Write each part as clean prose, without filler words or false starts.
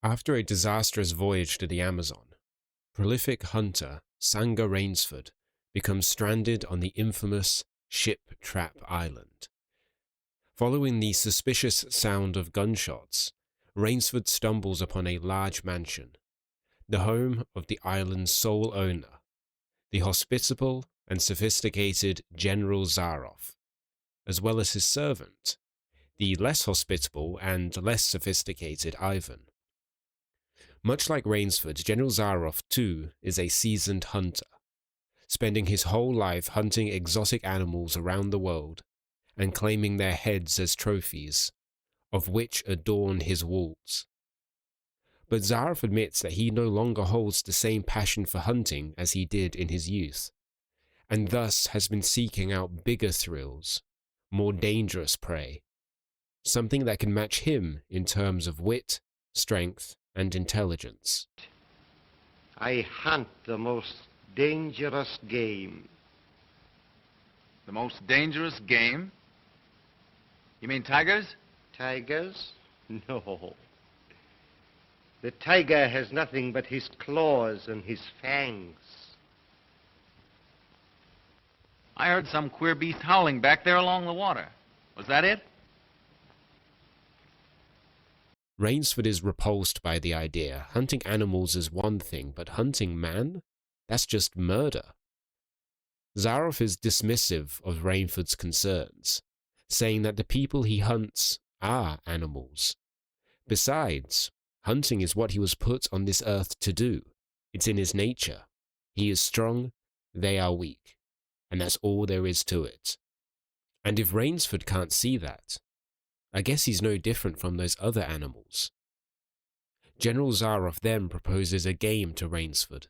After a disastrous voyage to the Amazon, prolific hunter Sanger Rainsford becomes stranded on the infamous Ship Trap Island. Following the suspicious sound of gunshots, Rainsford stumbles upon a large mansion, the home of the island's sole owner, the hospitable and sophisticated General Zaroff, as well as his servant, the less hospitable and less sophisticated Ivan. Much like Rainsford, General Zaroff too is a seasoned hunter, spending his whole life hunting exotic animals around the world and claiming their heads as trophies, of which adorn his walls. But Zaroff admits that he no longer holds the same passion for hunting as he did in his youth, and thus has been seeking out bigger thrills, more dangerous prey, something that can match him in terms of wit, strength, and intelligence. I hunt the most dangerous game. The most dangerous game? You mean tigers? Tigers? No. The tiger has nothing but his claws and his fangs. I heard some queer beast howling back there along the water. Was that it? Rainsford is repulsed by the idea. Hunting animals is one thing, but hunting man? That's just murder. Zaroff is dismissive of Rainsford's concerns, saying that the people he hunts are animals. Besides, hunting is what he was put on this earth to do. It's in his nature. He is strong, they are weak, and that's all there is to it. And if Rainsford can't see that, I guess he's no different from those other animals. General Zaroff then proposes a game to Rainsford.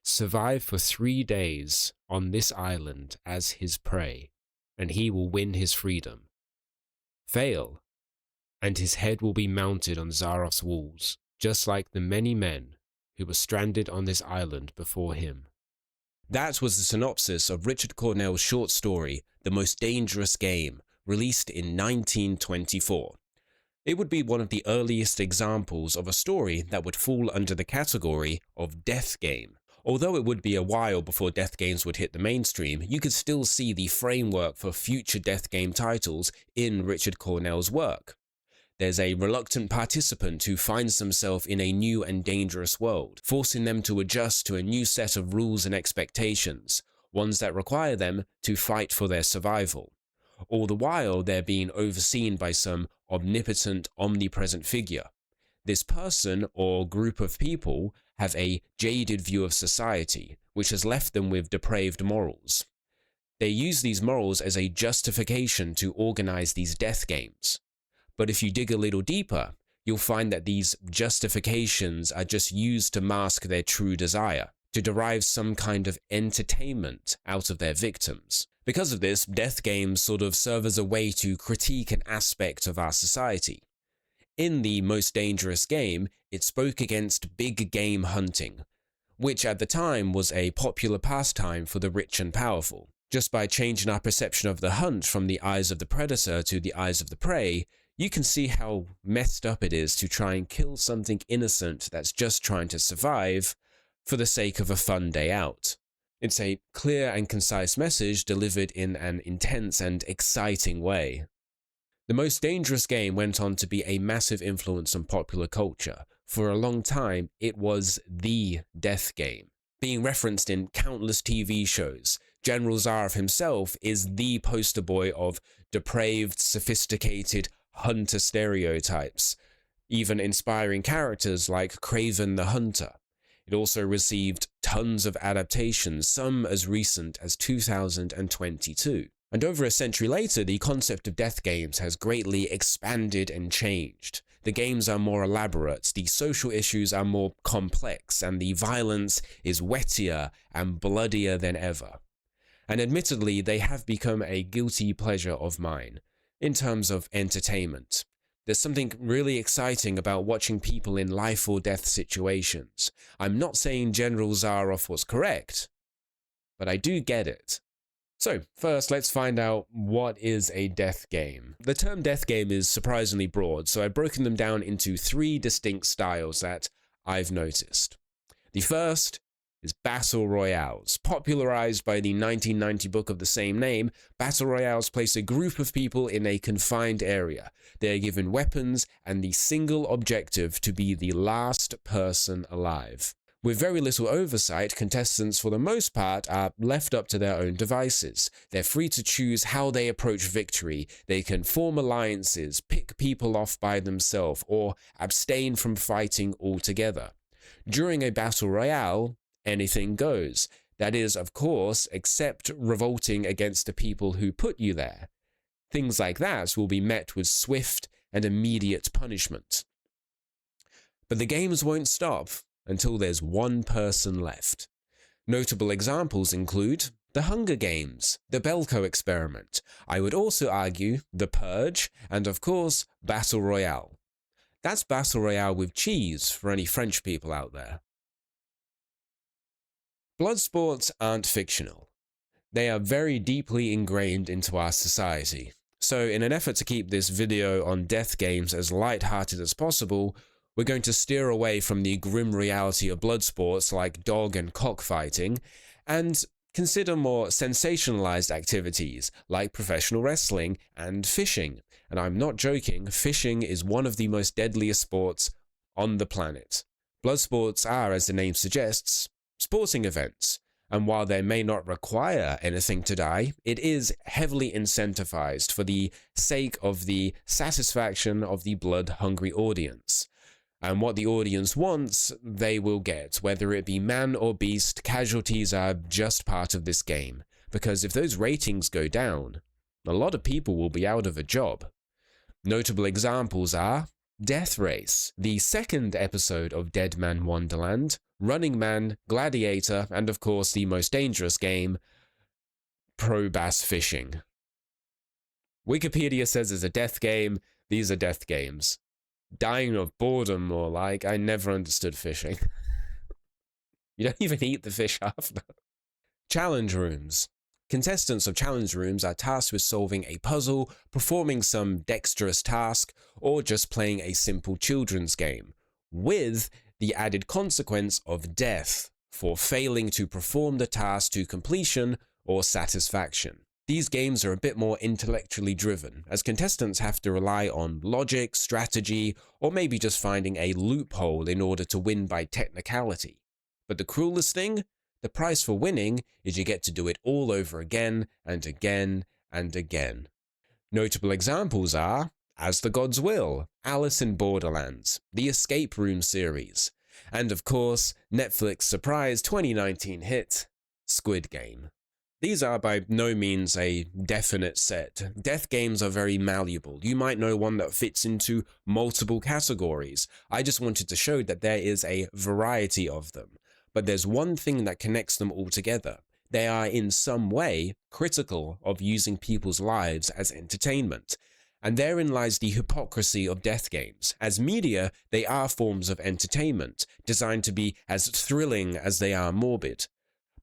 Survive for 3 days on this island as his prey, and he will win his freedom. Fail, and his head will be mounted on Zaroff's walls, just like the many men who were stranded on this island before him. That was the synopsis of Richard Cornell's short story, The Most Dangerous Game, released in 1924. It would be one of the earliest examples of a story that would fall under the category of death game. Although it would be a while before death games would hit the mainstream, you could still see the framework for future death game titles in Richard Cornell's work. There's a reluctant participant who finds themselves in a new and dangerous world, forcing them to adjust to a new set of rules and expectations, ones that require them to fight for their survival. All the while, they're being overseen by some omnipotent, omnipresent figure. This person or group of people have a jaded view of society, which has left them with depraved morals. They use these morals as a justification to organize these death games. But if you dig a little deeper, you'll find that these justifications are just used to mask their true desire, to derive some kind of entertainment out of their victims. Because of this, death games sort of serve as a way to critique an aspect of our society. In The Most Dangerous Game, it spoke against big game hunting, which at the time was a popular pastime for the rich and powerful. Just by changing our perception of the hunt from the eyes of the predator to the eyes of the prey, you can see how messed up it is to try and kill something innocent that's just trying to survive for the sake of a fun day out. It's a clear and concise message delivered in an intense and exciting way. The Most Dangerous Game went on to be a massive influence on popular culture. For a long time, it was the death game, being referenced in countless TV shows. General Zaroff himself is the poster boy of depraved, sophisticated hunter stereotypes, even inspiring characters like Craven the Hunter. It also received tons of adaptations, some as recent as 2022. And over a century later, the concept of death games has greatly expanded and changed. The games are more elaborate, the social issues are more complex, and the violence is wettier and bloodier than ever. And admittedly, they have become a guilty pleasure of mine, in terms of entertainment. There's something really exciting about watching people in life or death situations. I'm not saying General Zaroff was correct, but I do get it. So, first, let's find out what is a death game. The term death game is surprisingly broad, so I've broken them down into 3 distinct styles that I've noticed. The first is battle royales. Popularized by the 1990 book of the same name, battle royales place a group of people in a confined area. They are given weapons and the single objective to be the last person alive. With very little oversight, contestants for the most part are left up to their own devices. They're free to choose how they approach victory. They can form alliances, pick people off by themselves, or abstain from fighting altogether. During a battle royale, anything goes. That is, of course, except revolting against the people who put you there. Things like that will be met with swift and immediate punishment. But the games won't stop until there's one person left. Notable examples include the Hunger Games, the Belko experiment, I would also argue the Purge, and of course, Battle Royale. That's Battle Royale with cheese for any French people out there. Blood sports aren't fictional. They are very deeply ingrained into our society. So in an effort to keep this video on death games as light-hearted as possible, we're going to steer away from the grim reality of blood sports like dog and cockfighting, and consider more sensationalized activities like professional wrestling and fishing. And I'm not joking, fishing is one of the most deadliest sports on the planet. Blood sports are, as the name suggests, sporting events, and while they may not require anything to die, it is heavily incentivized for the sake of the satisfaction of the blood-hungry audience. And what the audience wants, they will get. Whether it be man or beast, casualties are just part of this game. Because if those ratings go down, a lot of people will be out of a job. Notable examples are Death Race, the second episode of Dead Man Wonderland, Running Man, Gladiator, and of course the most dangerous game, Pro Bass Fishing. Wikipedia says it's a death game. These are death games. Dying of boredom, more like. I never understood fishing. You don't even eat the fish after. Challenge rooms. Contestants of challenge rooms are tasked with solving a puzzle, performing some dexterous task, or just playing a simple children's game, with the added consequence of death for failing to perform the task to completion or satisfaction. These games are a bit more intellectually driven, as contestants have to rely on logic, strategy, or maybe just finding a loophole in order to win by technicality. But the cruelest thing? The price for winning is you get to do it all over again and again and again. Notable examples are As the Gods Will, Alice in Borderlands, the Escape Room series, and of course, Netflix surprise 2019 hit, Squid Game. These are by no means a definite set. Death games are very malleable. You might know one that fits into multiple categories. I just wanted to show that there is a variety of them. But there's one thing that connects them all together. They are in some way critical of using people's lives as entertainment. And therein lies the hypocrisy of death games. As media, they are forms of entertainment, designed to be as thrilling as they are morbid.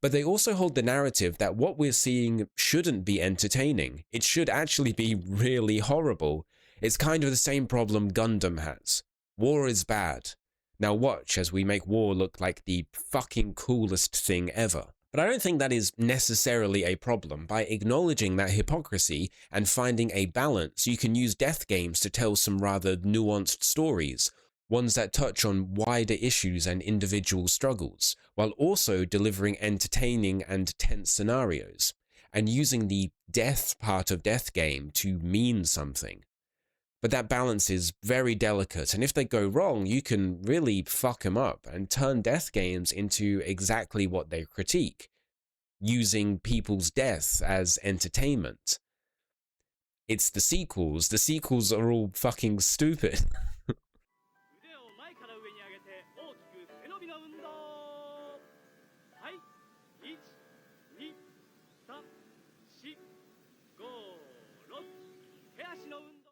But they also hold the narrative that what we're seeing shouldn't be entertaining. It should actually be really horrible. It's kind of the same problem Gundam has. War is bad. Now watch as we make war look like the fucking coolest thing ever. But I don't think that is necessarily a problem. By acknowledging that hypocrisy and finding a balance, you can use death games to tell some rather nuanced stories, ones that touch on wider issues and individual struggles, while also delivering entertaining and tense scenarios, and using the death part of death game to mean something. But that balance is very delicate, and if they go wrong, you can really fuck them up and turn death games into exactly what they critique, using people's death as entertainment. It's the sequels. The sequels are all fucking stupid.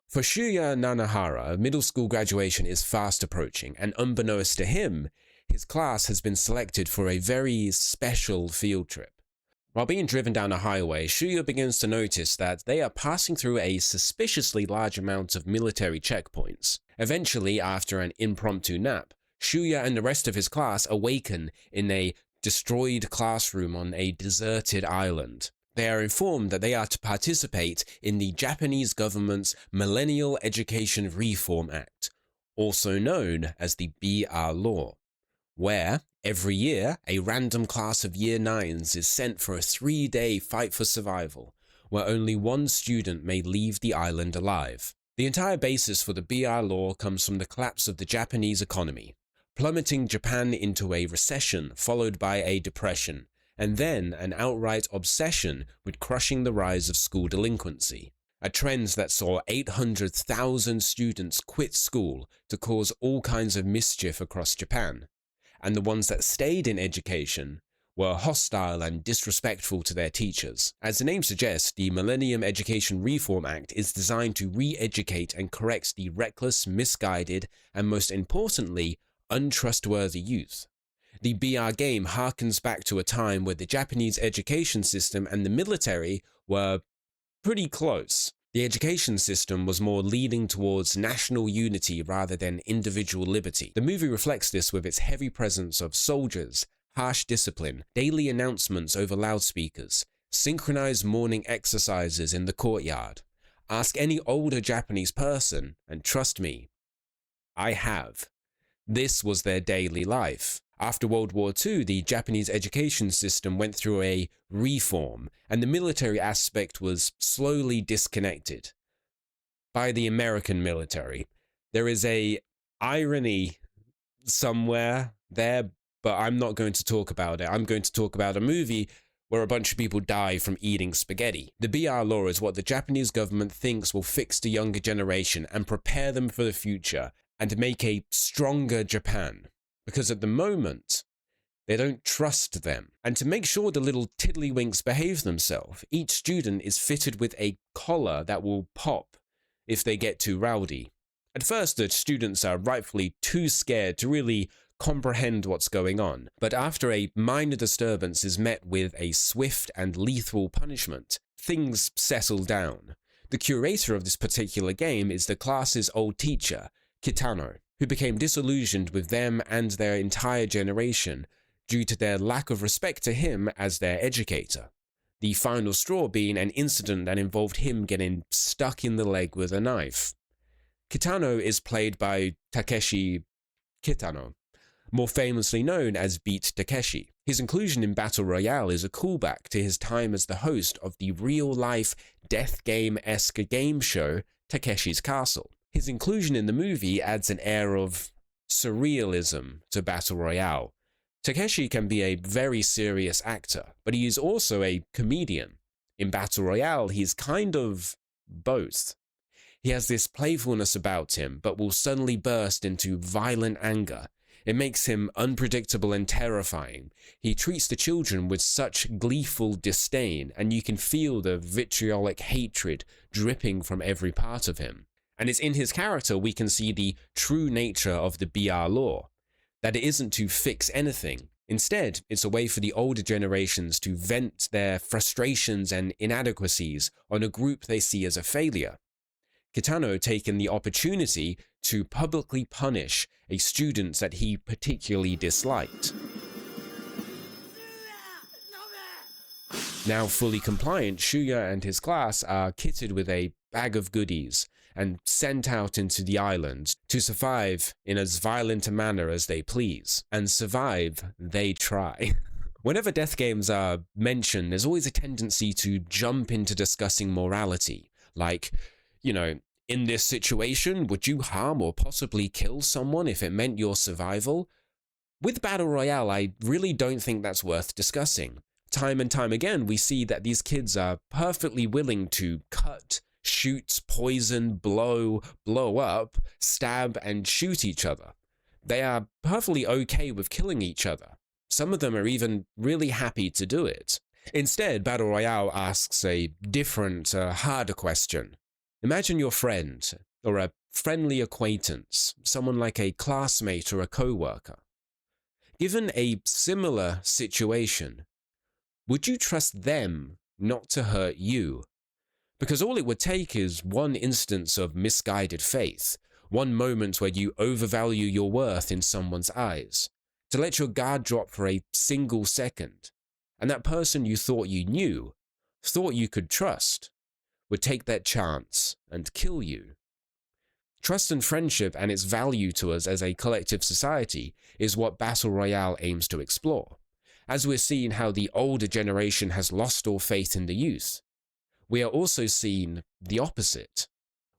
For Shuya Nanahara, middle school graduation is fast approaching, and unbeknownst to him, his class has been selected for a very special field trip. While being driven down a highway, Shuya begins to notice that they are passing through a suspiciously large amount of military checkpoints. Eventually, after an impromptu nap, Shuya and the rest of his class awaken in a destroyed classroom on a deserted island. They are informed that they are to participate in the Japanese government's Millennial Education Reform Act, also known as the BR Law, where every year a random class of Year 9s is sent for a 3-day fight for survival, where only one student may leave the island alive. The entire basis for the BR Law comes from the collapse of the Japanese economy, plummeting Japan into a recession followed by a depression, and then an outright obsession with crushing the rise of school delinquency, a trend that saw 800,000 students quit school to cause all kinds of mischief across Japan, and the ones that stayed in education were hostile and disrespectful to their teachers. As the name suggests, the Millennium Education Reform Act is designed to re-educate and correct the reckless, misguided, and most importantly, untrustworthy youth. The BR game harkens back to a time where the Japanese education system and the military were pretty close. The education system was more leaning towards national unity rather than individual liberty. The movie reflects this with its heavy presence of soldiers, harsh discipline, daily announcements over loudspeakers, synchronized morning exercises in the courtyard. Ask any older Japanese person, and trust me, I have. This was their daily life. After World War II, the Japanese education system went through a reform, and the military aspect was slowly disconnected by the American military. There is a irony somewhere there, but I'm not going to talk about it. I'm going to talk about a movie where a bunch of people die from eating spaghetti. The BR Law is what the Japanese government thinks will fix the younger generation and prepare them for the future and make a stronger Japan. Because at the moment, they don't trust them. And to make sure the little tiddlywinks behave themselves, each student is fitted with a collar that will pop if they get too rowdy. At first, the students are rightfully too scared to really comprehend what's going on, but after a minor disturbance is met with a swift and lethal punishment, things settle down. The curator of this particular game is the class's old teacher, Kitano, who became disillusioned with them and their entire generation due to their lack of respect to him as their educator. The final straw being an incident that involved him getting stuck in the leg with a knife. Kitano is played by Takeshi Kitano, more famously known as Beat Takeshi. His inclusion in Battle Royale is a callback to his time as the host of the real-life death game-esque game show Takeshi's Castle. His inclusion in the movie adds an air of surrealism to Battle Royale. Takeshi can be a very serious actor, but he is also a comedian. In Battle Royale, he's kind of both. He has this playfulness about him, but will suddenly burst into violent anger. It makes him unpredictable and terrifying. He treats the children with such gleeful disdain, and you can feel the vitriolic hatred dripping from every part of him. And it's in his character we can see the true nature of the BR Law, that it isn't to fix anything. Instead, it's a way for the older generations to vent their frustrations and inadequacies on a group they see as a failure. Kitano taken the opportunity to publicly punish a student that he particularly disliked. Now fully compliant, Shuya and his class are kitted with a bag of goodies and sent out into the island to survive in as violent a manner as they please. And survive, they try. Whenever death games are mentioned, there's always a tendency to jump into discussing morality. Like, in this situation, would you harm or possibly kill someone if it meant your survival? With Battle Royale, I really don't think that's worth discussing. Time and time again, we see that these kids are perfectly willing to cut, shoot, poison, blow up, stab, and shoot each other. They are perfectly okay with killing each other. Some of them are even really happy to do it. Instead, Battle Royale asks a different, harder question. Imagine your friend, or a friendly acquaintance, someone like a classmate or a co-worker. Given a similar situation, would you trust them not to hurt you? Because all it would take is one instance of misguided faith, one moment where you overvalue your worth in someone's eyes, to let your guard drop for a single second, and that person you thought you knew, thought you could trust, would take that chance and kill you. Trust and friendship and its value to us as a collective society is what Battle Royale aims to explore. As we're seeing how the older generation has lost all faith in the youth, we are also seeing the opposite.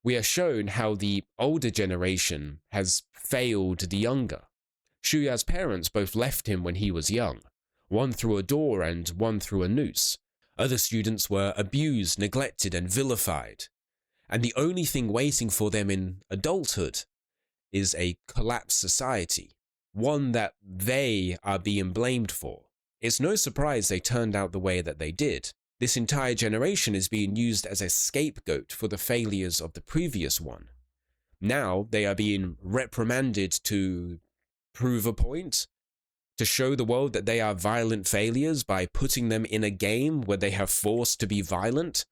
We are shown how the older generation has failed the younger. Shuya's parents both left him when he was young, one through a door and one through a noose. Other students were abused, neglected, and vilified. And the only thing waiting for them in adulthood is a collapsed society, one that they are being blamed for. It's no surprise they turned out the way that they did. This entire generation is being used as a scapegoat for the failures of the previous one. Now they are being reprimanded to prove a point, to show the world that they are violent failures by putting them in a game where they have forced to be violent.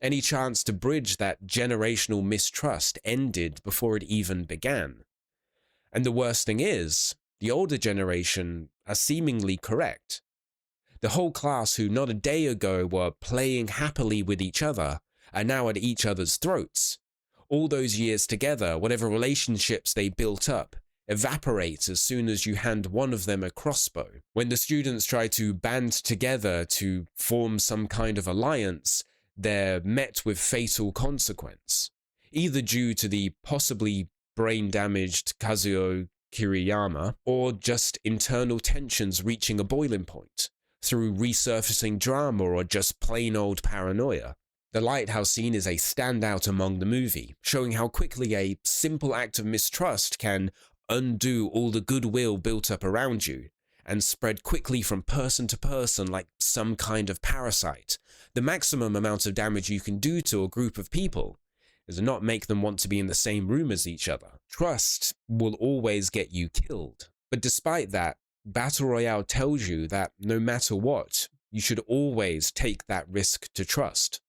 Any chance to bridge that generational mistrust ended before it even began. And the worst thing is, the older generation are seemingly correct. The whole class who not a day ago were playing happily with each other are now at each other's throats. All those years together, whatever relationships they built up, evaporate as soon as you hand one of them a crossbow. When the students try to band together to form some kind of alliance, they're met with fatal consequence, either due to the possibly brain-damaged Kazuo Kiriyama, or just internal tensions reaching a boiling point, through resurfacing drama or just plain old paranoia. The lighthouse scene is a standout among the movie, showing how quickly a simple act of mistrust can undo all the goodwill built up around you, and spread quickly from person to person like some kind of parasite. The maximum amount of damage you can do to a group of people is to not make them want to be in the same room as each other. Trust will always get you killed. But despite that, Battle Royale tells you that no matter what, you should always take that risk to trust.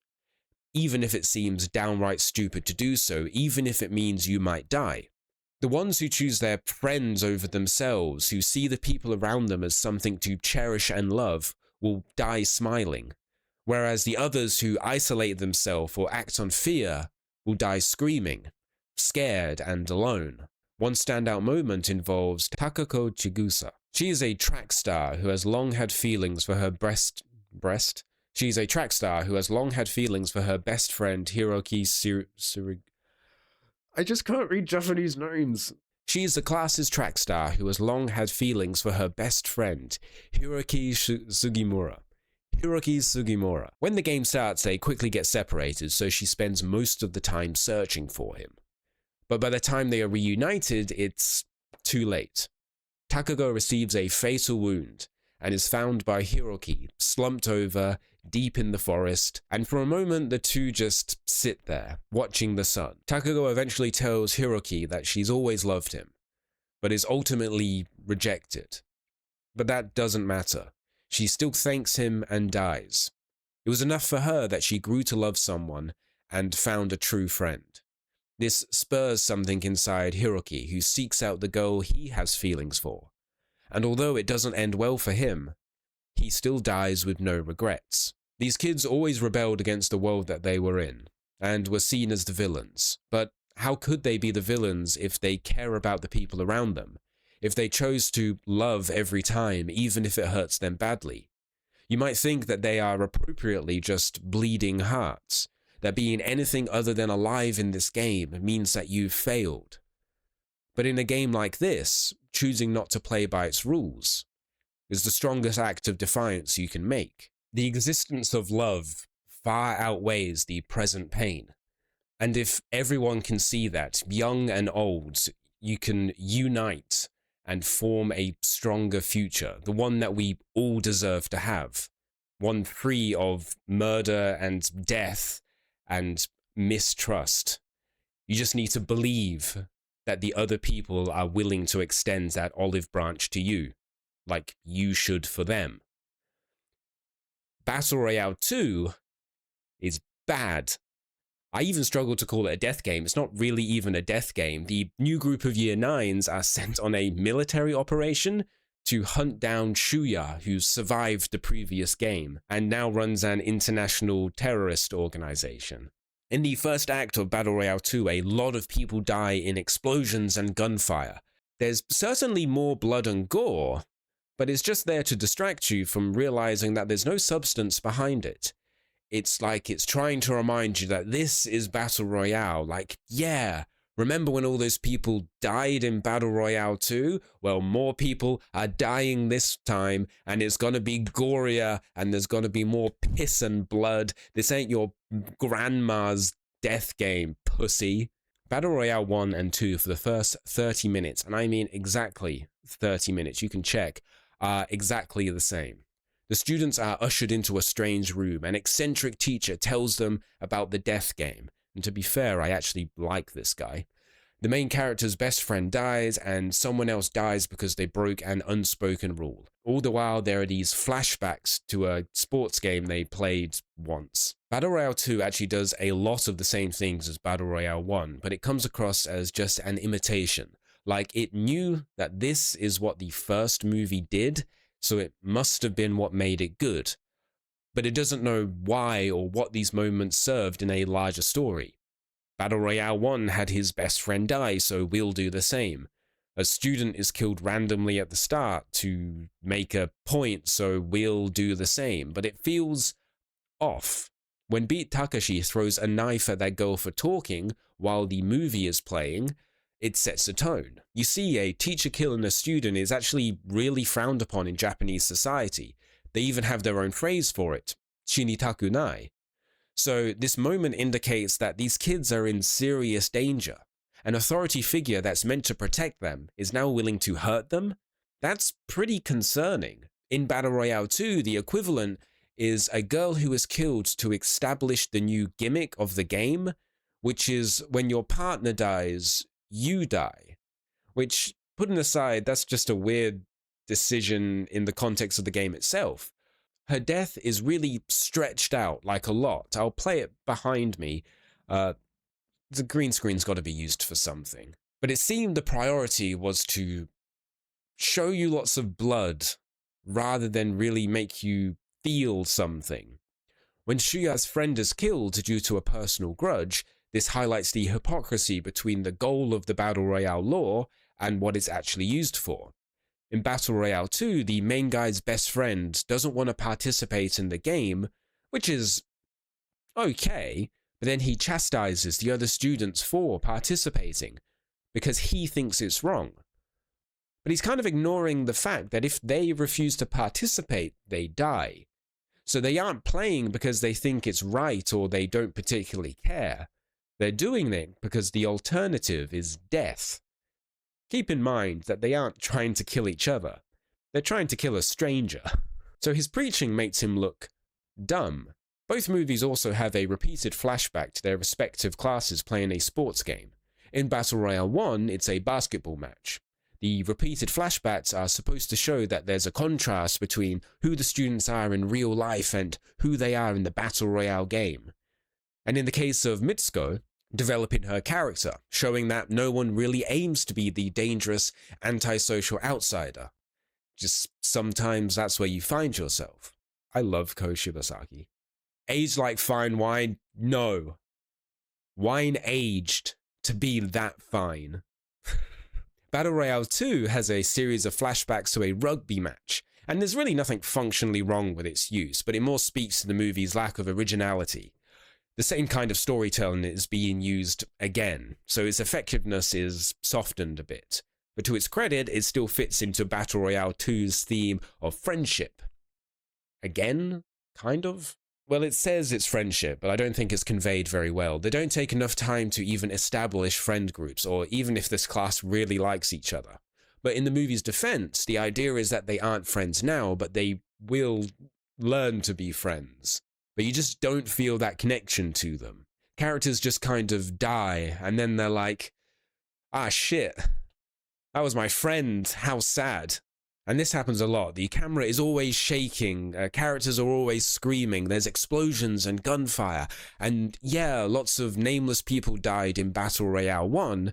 Even if it seems downright stupid to do so, even if it means you might die. The ones who choose their friends over themselves, who see the people around them as something to cherish and love, will die smiling. Whereas the others who isolate themselves or act on fear will die screaming, scared and alone. One standout moment involves Takako Chigusa. She is a track star who has long had feelings for her She is a track star who has long had feelings for her best friend Hiroki I just can't read Japanese names. She is the class's track star who has long had feelings for her best friend, Hiroki Sugimura. When the game starts, they quickly get separated, so she spends most of the time searching for him. But by the time they are reunited, it's too late. Takako receives a fatal wound and is found by Hiroki, slumped over, deep in the forest, and for a moment the two just sit there, watching the sun. Takako eventually tells Hiroki that she's always loved him, but is ultimately rejected. But that doesn't matter. She still thanks him and dies. It was enough for her that she grew to love someone and found a true friend. This spurs something inside Hiroki, who seeks out the girl he has feelings for. And although it doesn't end well for him, he still dies with no regrets. These kids always rebelled against the world that they were in, and were seen as the villains. But how could they be the villains if they care about the people around them? If they chose to love every time, even if it hurts them badly? You might think that they are appropriately just bleeding hearts, that being anything other than alive in this game means that you've failed. But in a game like this, choosing not to play by its rules is the strongest act of defiance you can make. The existence of love far outweighs the present pain. And if everyone can see that, young and old, you can unite and form a stronger future, the one that we all deserve to have, one free of murder and death and mistrust. You just need to believe that the other people are willing to extend that olive branch to you, like you should for them. Battle Royale 2 is bad. I even struggle to call it a death game. It's not really even a death game. The new group of Year 9s are sent on a military operation to hunt down Shuya, who survived the previous game and now runs an international terrorist organization. In the first act of Battle Royale 2, a lot of people die in explosions and gunfire. There's certainly more blood and gore, but it's just there to distract you from realizing that there's no substance behind it. It's like it's trying to remind you that this is Battle Royale. Like, yeah, remember when all those people died in Battle Royale 2? Well, more people are dying this time, and it's gonna be gorier, and there's gonna be more piss and blood. This ain't your grandma's death game, pussy. Battle Royale 1 and 2 for the first 30 minutes, and I mean exactly 30 minutes, you can check, are exactly the same. The students are ushered into a strange room. An eccentric teacher tells them about the death game. And to be fair, I actually like this guy. The main character's best friend dies, and someone else dies because they broke an unspoken rule. All the while, there are these flashbacks to a sports game they played once. Battle Royale 2 actually does a lot of the same things as Battle Royale 1, but it comes across as just an imitation. Like, it knew that this is what the first movie did, so it must have been what made it good. But it doesn't know why or what these moments served in a larger story. Battle Royale 1 had his best friend die, so we'll do the same. A student is killed randomly at the start to make a point, so we'll do the same. But it feels off. When Beat Takashi throws a knife at that girl for talking while the movie is playing, it sets a tone. You see, a teacher killing a student is actually really frowned upon in Japanese society. They even have their own phrase for it, shinitaku nai. So this moment indicates that these kids are in serious danger. An authority figure that's meant to protect them is now willing to hurt them? That's pretty concerning. In Battle Royale 2, the equivalent is a girl who is killed to establish the new gimmick of the game, which is when your partner dies, you die. Which, putting aside, that's just a weird decision in the context of the game itself. Her death is really stretched out like a lot. I'll play it behind me. The green screen's got to be used for something. But it seemed the priority was to show you lots of blood rather than really make you feel something. When Shuya's friend is killed due to a personal grudge, this highlights the hypocrisy between the goal of the Battle Royale lore and what it's actually used for. In Battle Royale 2, the main guy's best friend doesn't want to participate in the game, which is okay, but then he chastises the other students for participating because he thinks it's wrong. But he's kind of ignoring the fact that if they refuse to participate, they die. So they aren't playing because they think it's right or they don't particularly care. They're doing it because the alternative is death. Keep in mind that they aren't trying to kill each other. They're trying to kill a stranger. So his preaching makes him look dumb. Both movies also have a repeated flashback to their respective classes playing a sports game. In Battle Royale 1, it's a basketball match. The repeated flashbacks are supposed to show that there's a contrast between who the students are in real life and who they are in the Battle Royale game. And in the case of Mitsuko, developing her character, showing that no one really aims to be the dangerous, antisocial outsider. Just sometimes that's where you find yourself. I love Ko Shibasaki. Aged like fine wine? No. Wine aged to be that fine. Battle Royale 2 has a series of flashbacks to a rugby match, and there's really nothing functionally wrong with its use, but it more speaks to the movie's lack of originality. The same kind of storytelling is being used again, so its effectiveness is softened a bit. But to its credit, it still fits into Battle Royale 2's theme of friendship. Again? Kind of? Well, it says it's friendship, but I don't think it's conveyed very well. They don't take enough time to even establish friend groups, or even if this class really likes each other. But in the movie's defense, the idea is that they aren't friends now, but they will learn to be friends. But you just don't feel that connection to them. Characters just kind of die, and then they're like, ah shit, that was my friend, how sad. And this happens a lot. The camera is always shaking, characters are always screaming, there's explosions and gunfire. And yeah, lots of nameless people died in Battle Royale 1,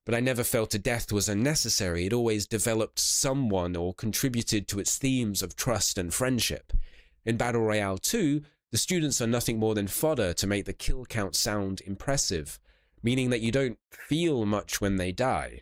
but I never felt a death was unnecessary. It always developed someone or contributed to its themes of trust and friendship. In Battle Royale 2, the students are nothing more than fodder to make the kill count sound impressive, meaning that you don't feel much when they die.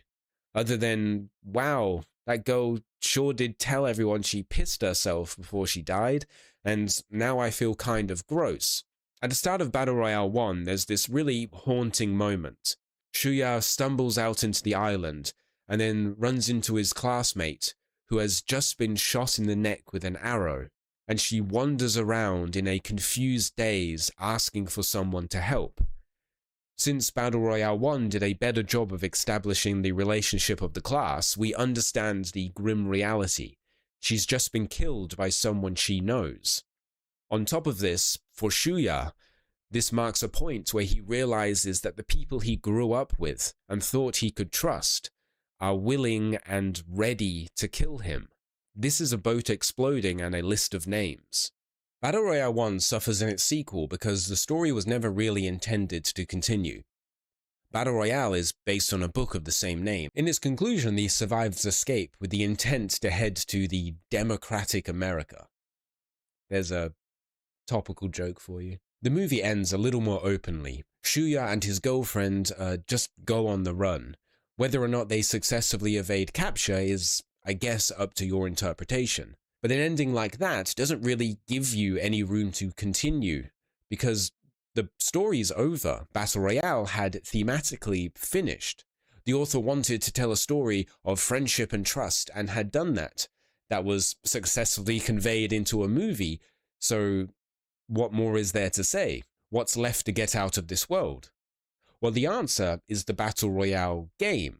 Other than, wow, that girl sure did tell everyone she pissed herself before she died, and now I feel kind of gross. At the start of Battle Royale 1, there's this really haunting moment. Shuya stumbles out into the island, and then runs into his classmate, who has just been shot in the neck with an arrow, and she wanders around in a confused daze asking for someone to help. Since Battle Royale 1 did a better job of establishing the relationship of the class, we understand the grim reality. She's just been killed by someone she knows. On top of this, for Shuya, this marks a point where he realizes that the people he grew up with and thought he could trust are willing and ready to kill him. This is a boat exploding and a list of names. Battle Royale 1 suffers in its sequel because the story was never really intended to continue. Battle Royale is based on a book of the same name. In its conclusion, the survivors escape with the intent to head to the democratic America. There's a topical joke for you. The movie ends a little more openly. Shuya and his girlfriend just go on the run. Whether or not they successfully evade capture is, I guess, up to your interpretation. But an ending like that doesn't really give you any room to continue, because the story's over. Battle Royale had thematically finished. The author wanted to tell a story of friendship and trust, and had done that. That was successfully conveyed into a movie, so what more is there to say? What's left to get out of this world? Well, the answer is the Battle Royale game.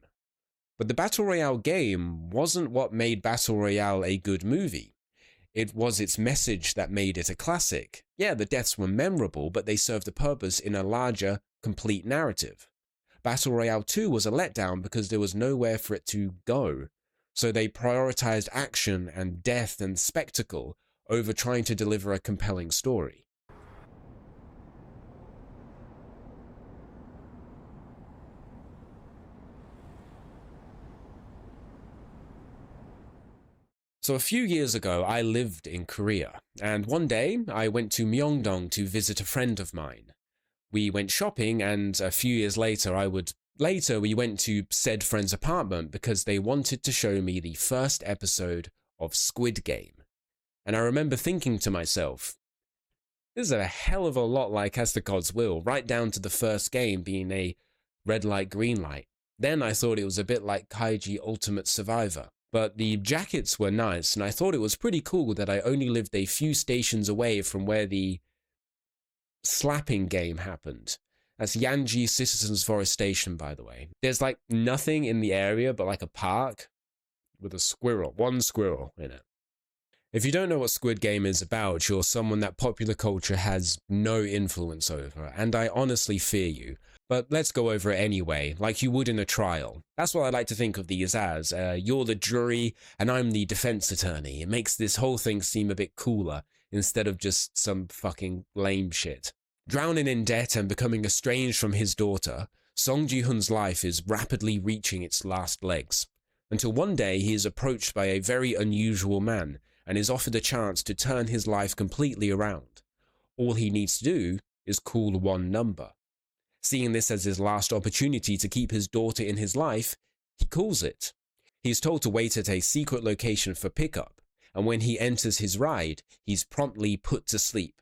But the Battle Royale game wasn't what made Battle Royale a good movie. It was its message that made it a classic. Yeah, the deaths were memorable, but they served a purpose in a larger, complete narrative. Battle Royale 2 was a letdown because there was nowhere for it to go. So they prioritized action and death and spectacle over trying to deliver a compelling story. So a few years ago, I lived in Korea, and one day I went to Myeongdong to visit a friend of mine. We went shopping, and a few years later, we went to said friend's apartment because they wanted to show me the first episode of Squid Game. And I remember thinking to myself, this is a hell of a lot like As the Gods Will, right down to the first game being a red light, green light. Then I thought it was a bit like Kaiji Ultimate Survivor. But the jackets were nice, and I thought it was pretty cool that I only lived a few stations away from where the slapping game happened. That's Yanji Citizens Forest Station, by the way. There's like nothing in the area but like a park with a squirrel, one squirrel in it. If you don't know what Squid Game is about, you're someone that popular culture has no influence over, and I honestly fear you. But let's go over it anyway, like you would in a trial. That's what I like to think of these as. You're the jury, and I'm the defense attorney. It makes this whole thing seem a bit cooler, instead of just some fucking lame shit. Drowning in debt and becoming estranged from his daughter, Song Ji-hoon's life is rapidly reaching its last legs. Until one day he is approached by a very unusual man, and is offered a chance to turn his life completely around. All he needs to do is call one number. Seeing this as his last opportunity to keep his daughter in his life, he calls it. He is told to wait at a secret location for pickup, and when he enters his ride, he's promptly put to sleep.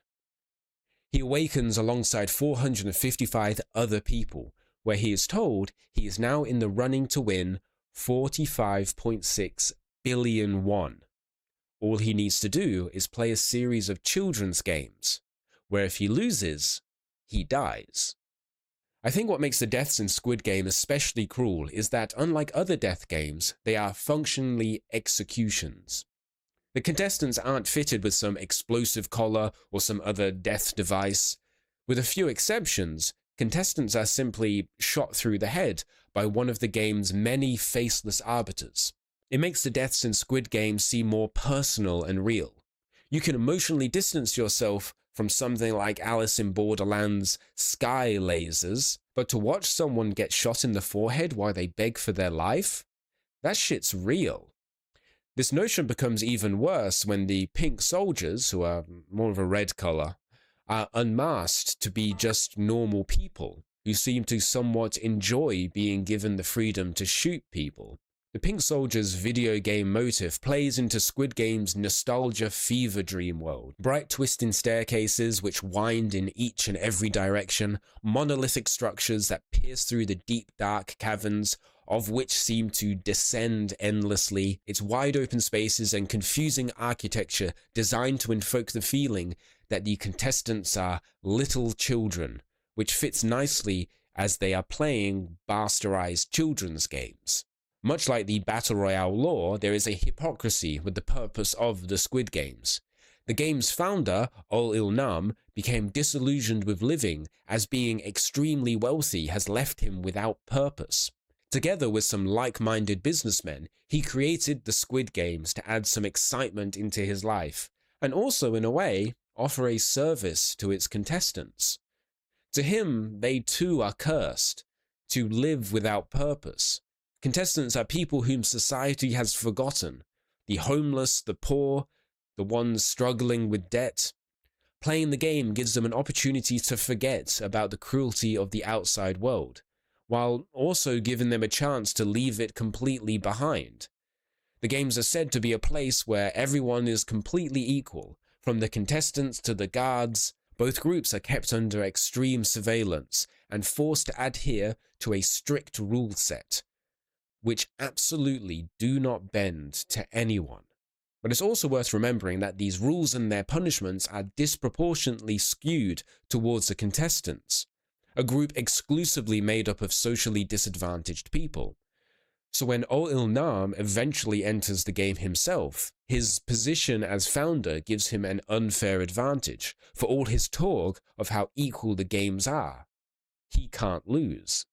He awakens alongside 455 other people, where he is told he is now in the running to win 45.6 billion won. All he needs to do is play a series of children's games, where if he loses, he dies. I think what makes the deaths in Squid Game especially cruel is that, unlike other death games, they are functionally executions. The contestants aren't fitted with some explosive collar or some other death device. With a few exceptions, contestants are simply shot through the head by one of the game's many faceless arbiters. It makes the deaths in Squid Game seem more personal and real. You can emotionally distance yourself from something like Alice in Borderland's sky lasers, but to watch someone get shot in the forehead while they beg for their life, that shit's real. This notion becomes even worse when the pink soldiers, who are more of a red color, are unmasked to be just normal people who seem to somewhat enjoy being given the freedom to shoot people. The Pink Soldier's video game motif plays into Squid Game's nostalgia fever dream world. Bright twisting staircases which wind in each and every direction, monolithic structures that pierce through the deep dark caverns, of which seem to descend endlessly, its wide open spaces and confusing architecture designed to invoke the feeling that the contestants are little children, which fits nicely as they are playing bastardized children's games. Much like the Battle Royale lore, there is a hypocrisy with the purpose of the Squid Games. The game's founder, Ol-Il-Nam, became disillusioned with living as being extremely wealthy has left him without purpose. Together with some like-minded businessmen, he created the Squid Games to add some excitement into his life, and also, in a way, offer a service to its contestants. To him, they too are cursed, to live without purpose. Contestants are people whom society has forgotten, the homeless, the poor, the ones struggling with debt. Playing the game gives them an opportunity to forget about the cruelty of the outside world, while also giving them a chance to leave it completely behind. The games are said to be a place where everyone is completely equal, from the contestants to the guards. Both groups are kept under extreme surveillance and forced to adhere to a strict rule set, which absolutely do not bend to anyone. But it's also worth remembering that these rules and their punishments are disproportionately skewed towards the contestants, a group exclusively made up of socially disadvantaged people. So when Ol-Il-Nam eventually enters the game himself, his position as founder gives him an unfair advantage. For all his talk of how equal the games are, he can't lose.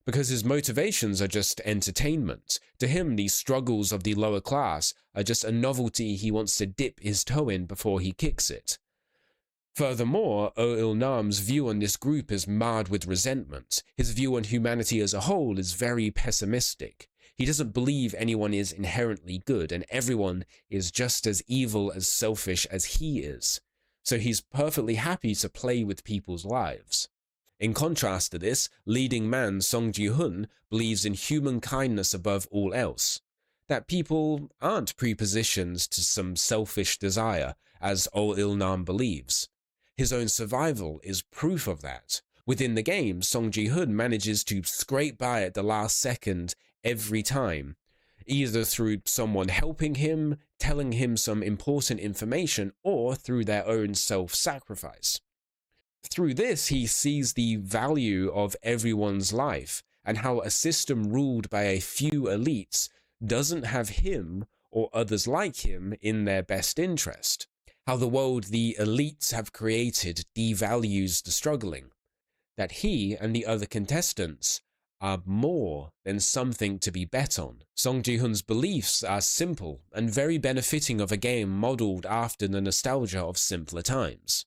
Because his motivations are just entertainment. To him, the struggles of the lower class are just a novelty he wants to dip his toe in before he kicks it. Furthermore, Ol-Il-Nam's view on this group is marred with resentment. His view on humanity as a whole is very pessimistic. He doesn't believe anyone is inherently good, and everyone is just as evil as selfish as he is. So he's perfectly happy to play with people's lives. In contrast to this, leading man Song Ji-hun believes in human kindness above all else, that people aren't prepositioned to some selfish desire, as Ol-Il-Nam believes. His own survival is proof of that. Within the game, Song Ji-hun manages to scrape by at the last second every time, either through someone helping him, telling him some important information, or through their own self-sacrifice. Through this, he sees the value of everyone's life and how a system ruled by a few elites doesn't have him or others like him in their best interest. How the world the elites have created devalues the struggling. That he and the other contestants are more than something to be bet on. Song Ji-hun's beliefs are simple and very benefiting of a game modeled after the nostalgia of simpler times.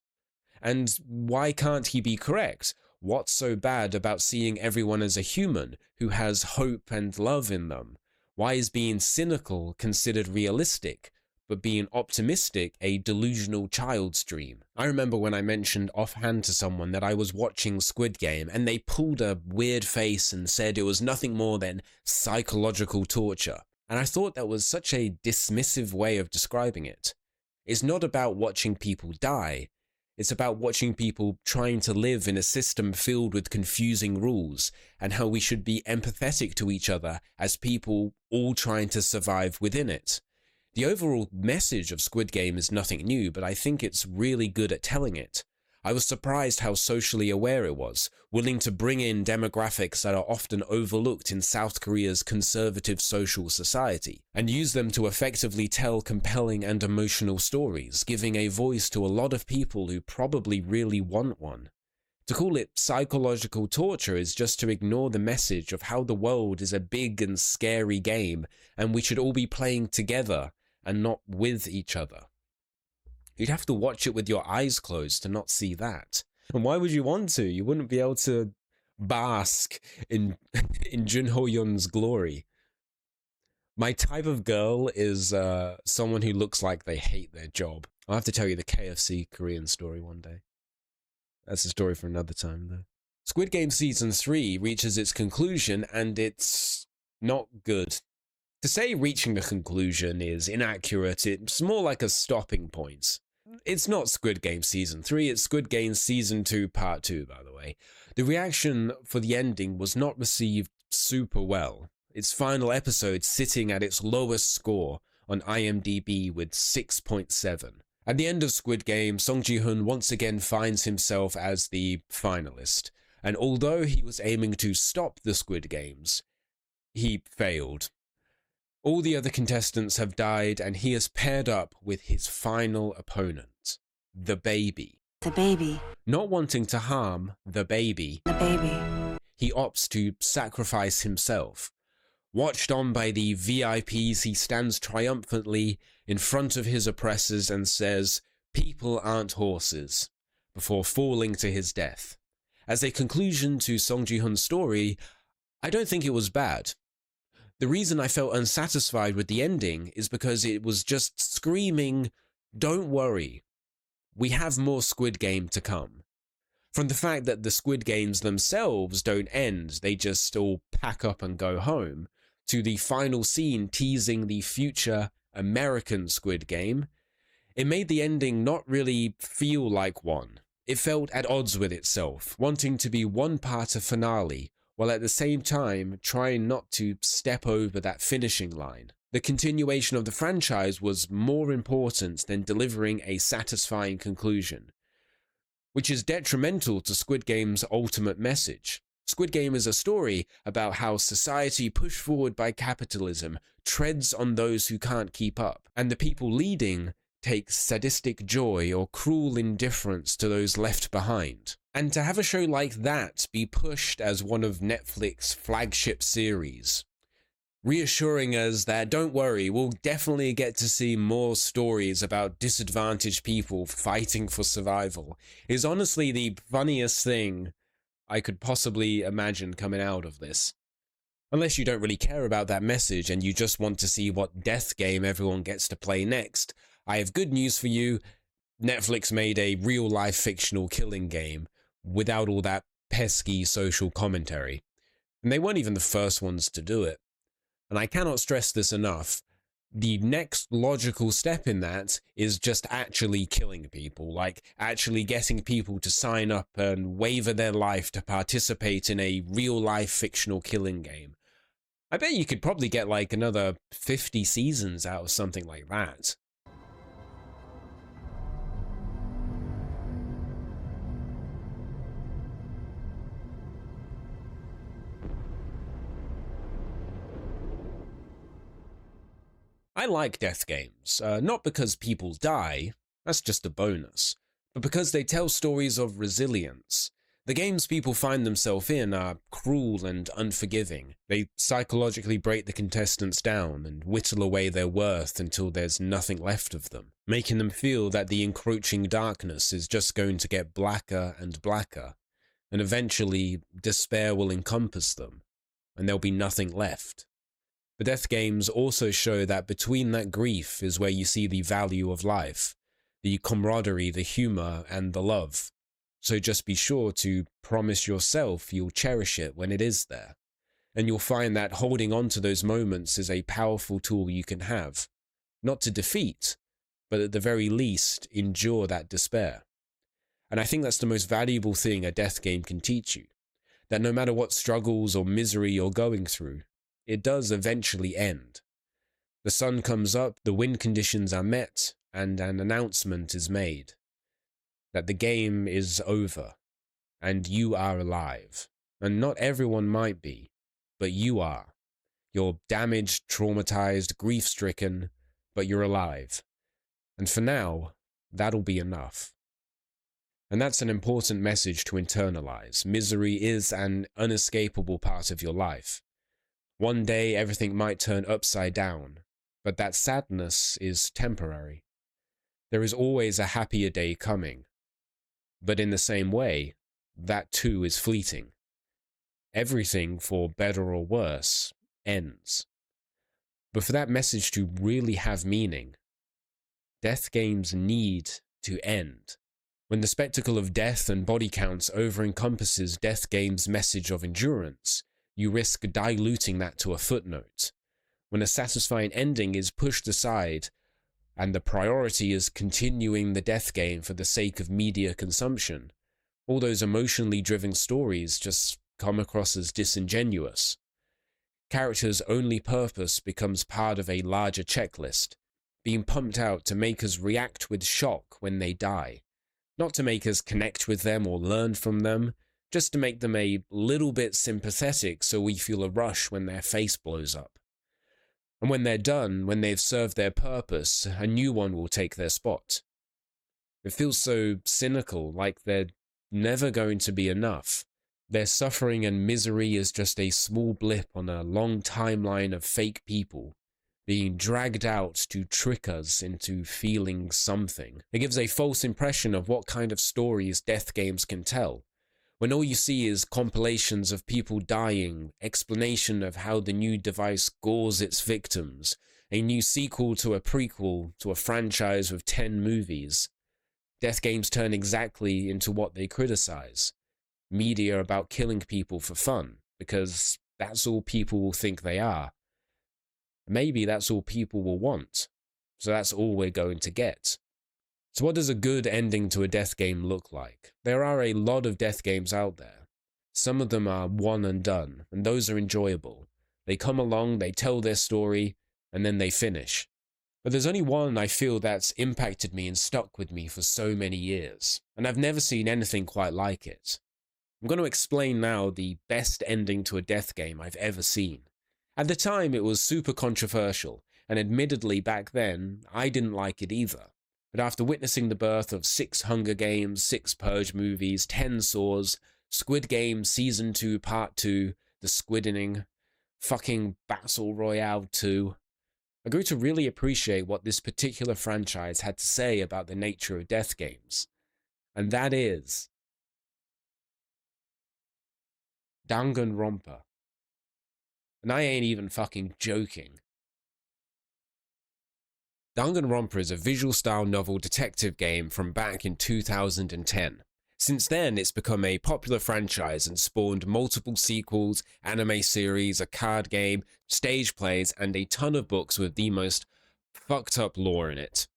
And why can't he be correct? What's so bad about seeing everyone as a human who has hope and love in them? Why is being cynical considered realistic, but being optimistic a delusional child's dream? I remember when I mentioned offhand to someone that I was watching Squid Game, and they pulled a weird face and said it was nothing more than psychological torture. And I thought that was such a dismissive way of describing it. It's not about watching people die. It's about watching people trying to live in a system filled with confusing rules, and how we should be empathetic to each other as people all trying to survive within it. The overall message of Squid Game is nothing new, but I think it's really good at telling it. I was surprised how socially aware it was, willing to bring in demographics that are often overlooked in South Korea's conservative social society, and use them to effectively tell compelling and emotional stories, giving a voice to a lot of people who probably really want one. To call it psychological torture is just to ignore the message of how the world is a big and scary game and we should all be playing together and not with each other. You'd have to watch it with your eyes closed to not see that. And why would you want to? You wouldn't be able to bask in Jun Ho Yun's glory. My type of girl is someone who looks like they hate their job. I'll have to tell you the KFC Korean story one day. That's a story for another time, though. Squid Game Season 3 reaches its conclusion, and it's not good. To say reaching the conclusion is inaccurate, it's more like a stopping point. It's not Squid Game Season 3, it's Squid Game Season 2 Part 2, by the way. The reaction for the ending was not received super well. Its final episode sitting at its lowest score on IMDb with 6.7. At the end of Squid Game, Song Ji-hoon once again finds himself as the finalist, and although he was aiming to stop the Squid Games, he failed. All the other contestants have died, and he is paired up with his final opponent, the baby. The baby. Not wanting to harm the baby, he opts to sacrifice himself. Watched on by the VIPs, he stands triumphantly in front of his oppressors and says, "People aren't horses," before falling to his death. As a conclusion to Song Ji-hoon's story, I don't think it was bad. The reason I felt unsatisfied with the ending is because it was just screaming, "Don't worry, we have more Squid Game to come." From the fact that the Squid Games themselves don't end, they just all pack up and go home, to the final scene teasing the future American Squid Game, it made the ending not really feel like one. It felt at odds with itself, wanting to be one part of finale, while at the same time trying not to step over that finishing line. The continuation of the franchise was more important than delivering a satisfying conclusion, which is detrimental to Squid Game's ultimate message. Squid Game is a story about how society pushed forward by capitalism treads on those who can't keep up, and the people leading take sadistic joy or cruel indifference to those left behind. And to have a show like that be pushed as one of Netflix's flagship series, reassuring us that don't worry, we'll definitely get to see more stories about disadvantaged people fighting for survival, is honestly the funniest thing I could possibly imagine coming out of this. Unless you don't really care about that message and you just want to see what death game everyone gets to play next, I have good news for you. Netflix made a real-life fictional killing game without all that pesky social commentary. And they weren't even the first ones to do it. And I cannot stress this enough. The next logical step in that is just actually killing people, like actually getting people to sign up and waiver their life to participate in a real-life fictional killing game. I bet you could probably get like another 50 seasons out of something like that. I like death games, not because people die, that's just a bonus, but because they tell stories of resilience. The games people find themselves in are cruel and unforgiving. They psychologically break the contestants down and whittle away their worth until there's nothing left of them, making them feel that the encroaching darkness is just going to get blacker and blacker, and eventually despair will encompass them, and there'll be nothing left. The death games also show that between that grief is where you see the value of life, the camaraderie, the humor, and the love. So just be sure to promise yourself you'll cherish it when it is there. And you'll find that holding on to those moments is a powerful tool you can have. Not to defeat, but at the very least, endure that despair. And I think that's the most valuable thing a death game can teach you. That no matter what struggles or misery you're going through, it does eventually end. The sun comes up, the win conditions are met, and an announcement is made. That the game is over, and you are alive. And not everyone might be, but you are. You're damaged, traumatized, grief-stricken, but you're alive. And for now, that'll be enough. And that's an important message to internalize. Misery is an unescapable part of your life. One day everything might turn upside down, but that sadness is temporary. There is always a happier day coming. But in the same way, that too is fleeting. Everything, for better or worse, ends. But for that message to really have meaning, death games need to end. When the spectacle of death and body counts over-encompasses death games' message of endurance, you risk diluting that to a footnote. When a satisfying ending is pushed aside, and the priority is continuing the death game for the sake of media consumption, all those emotionally driven stories just come across as disingenuous. Characters' only purpose becomes part of a larger checklist, being pumped out to make us react with shock when they die. Not to make us connect with them or learn from them, just to make them a little bit sympathetic so we feel a rush when their face blows up. And when they're done, when they've served their purpose, a new one will take their spot. It feels so cynical, like they're never going to be enough. Their suffering and misery is just a small blip on a long timeline of fake people being dragged out to trick us into feeling something. It gives a false impression of what kind of stories death games can tell. When all you see is compilations of people dying, explanation of how the new device gores its victims, a new sequel to a prequel to a franchise with 10 movies. Death games turn exactly into what they criticize. Media about killing people for fun, because that's all people will think they are. Maybe that's all people will want, so that's all we're going to get. So what does a good ending to a death game look like? There are a lot of death games out there. Some of them are one and done, and those are enjoyable. They come along, they tell their story, and then they finish. But there's only one I feel that's impacted me and stuck with me for so many years, and I've never seen anything quite like it. I'm going to explain now the best ending to a death game I've ever seen. At the time, it was super controversial, and admittedly back then, I didn't like it either. But after witnessing the birth of 6 Hunger Games, 6 Purge movies, 10 Saws, Squid Game Season 2 Part 2, The Squidening, fucking Battle Royale 2, I grew to really appreciate what this particular franchise had to say about the nature of death games. And that is Danganronpa. And I ain't even fucking joking. Danganronpa is a visual style novel detective game from back in 2010. Since then, it's become a popular franchise and spawned multiple sequels, anime series, a card game, stage plays, and a ton of books with the most fucked up lore in it.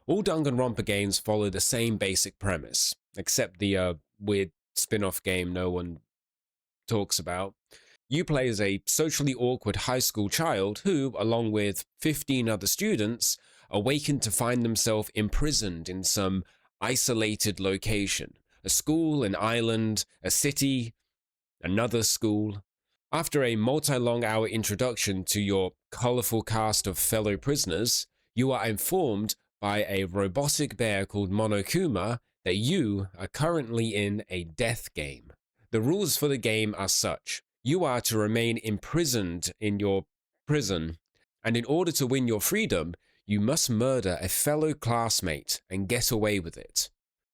All Danganronpa games follow the same basic premise, except the weird spin-off game no one talks about. You play as a socially awkward high school child who, along with 15 other students, awaken to find themselves imprisoned in some isolated location. A school, an island, a city, another school. After a multi-long hour introduction to your colorful cast of fellow prisoners, you are informed by a robotic bear called Monokuma that you are currently in a death game. The rules for the game are such. You are to remain imprisoned in your prison, and in order to win your freedom, you must murder a fellow classmate and get away with it.